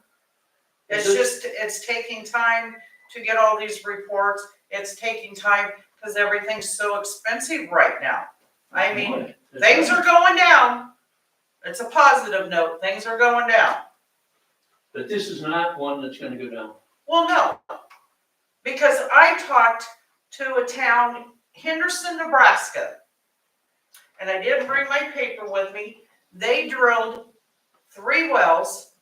It's this- just, it's taking time to get all these reports. It's taking time because everything's so expensive right now. I mean, That's things right. are going down. It's a positive note. Things are going down. But this is not one that's gonna go down. Well, no. Because I talked to a town, Henderson, Nebraska. And I didn't bring my paper with me. They drilled 3 wells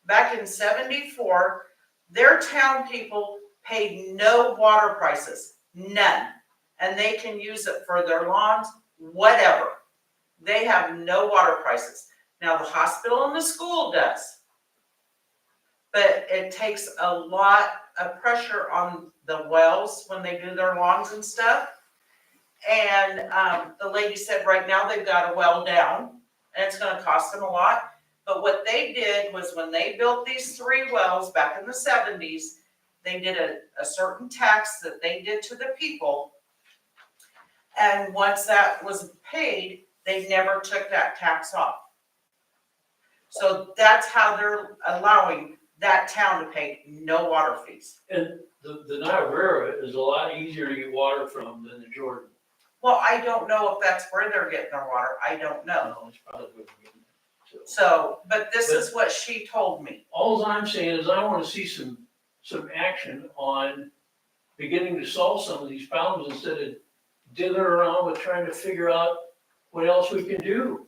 back in '74. Their town people paid no water prices, none. And they can use it for their lawns, whatever. They have no water prices. Now, the hospital and the school does. But it takes a lot of pressure on the wells when they do their lawns and stuff. And the lady said right now they've got a well down and it's gonna cost them a lot. But what they did was when they built these 3 wells back in the '70s, they did a certain tax that they did to the people. And once that was paid, they never took that tax off. So that's how they're allowing that town to pay no water fees. And the Niobrara is a lot easier to get water from than the Jordan. Well, I don't know if that's where they're getting their water. I don't know. No, it's probably where we're getting it. So, So, but this is what she told me. all I'm saying is I wanna see some action on beginning to solve some of these problems instead of diddling around with trying to figure out what else we can do.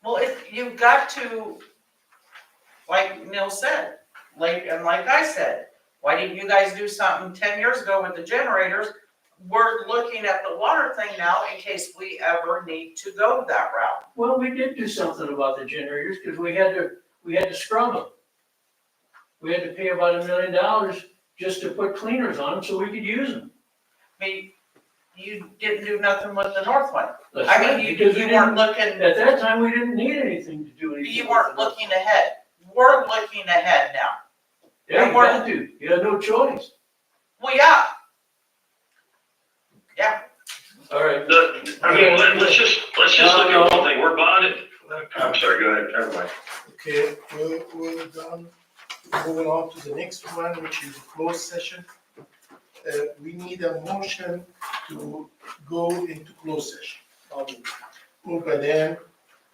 Well, if you've got to, like Neil said, like I said, why didn't you guys do something 10 years ago with the generators? We're looking at the water thing now in case we ever need to go that route. Well, we did do something about the generators because we had to scrub them. We had to pay about $1 million just to put cleaners on them so we could use them. mean, you didn't do nothing with the north one. That's I right, mean, because we you weren't didn't, looking, at that time, we didn't need anything to do anything. you with weren't it. looking ahead. We're looking ahead now. Yeah, you had to, you had no choice. Well, yeah. Yeah, All right. I mean, let's just look at one thing, we're bonded. I'm sorry, go ahead, never mind. Okay, we're done. Moving on to the next one, which is a closed session. We need a motion to go into closed session. Moved by Dan,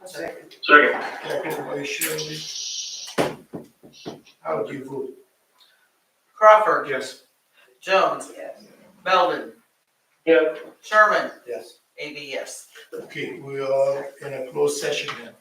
Second. Second, second by Shirley. How do you vote? Crawford, Yes. Jones, Yes. Belden, Yeah. Sherman, Yes. ABS. Okay, we are in a closed session now.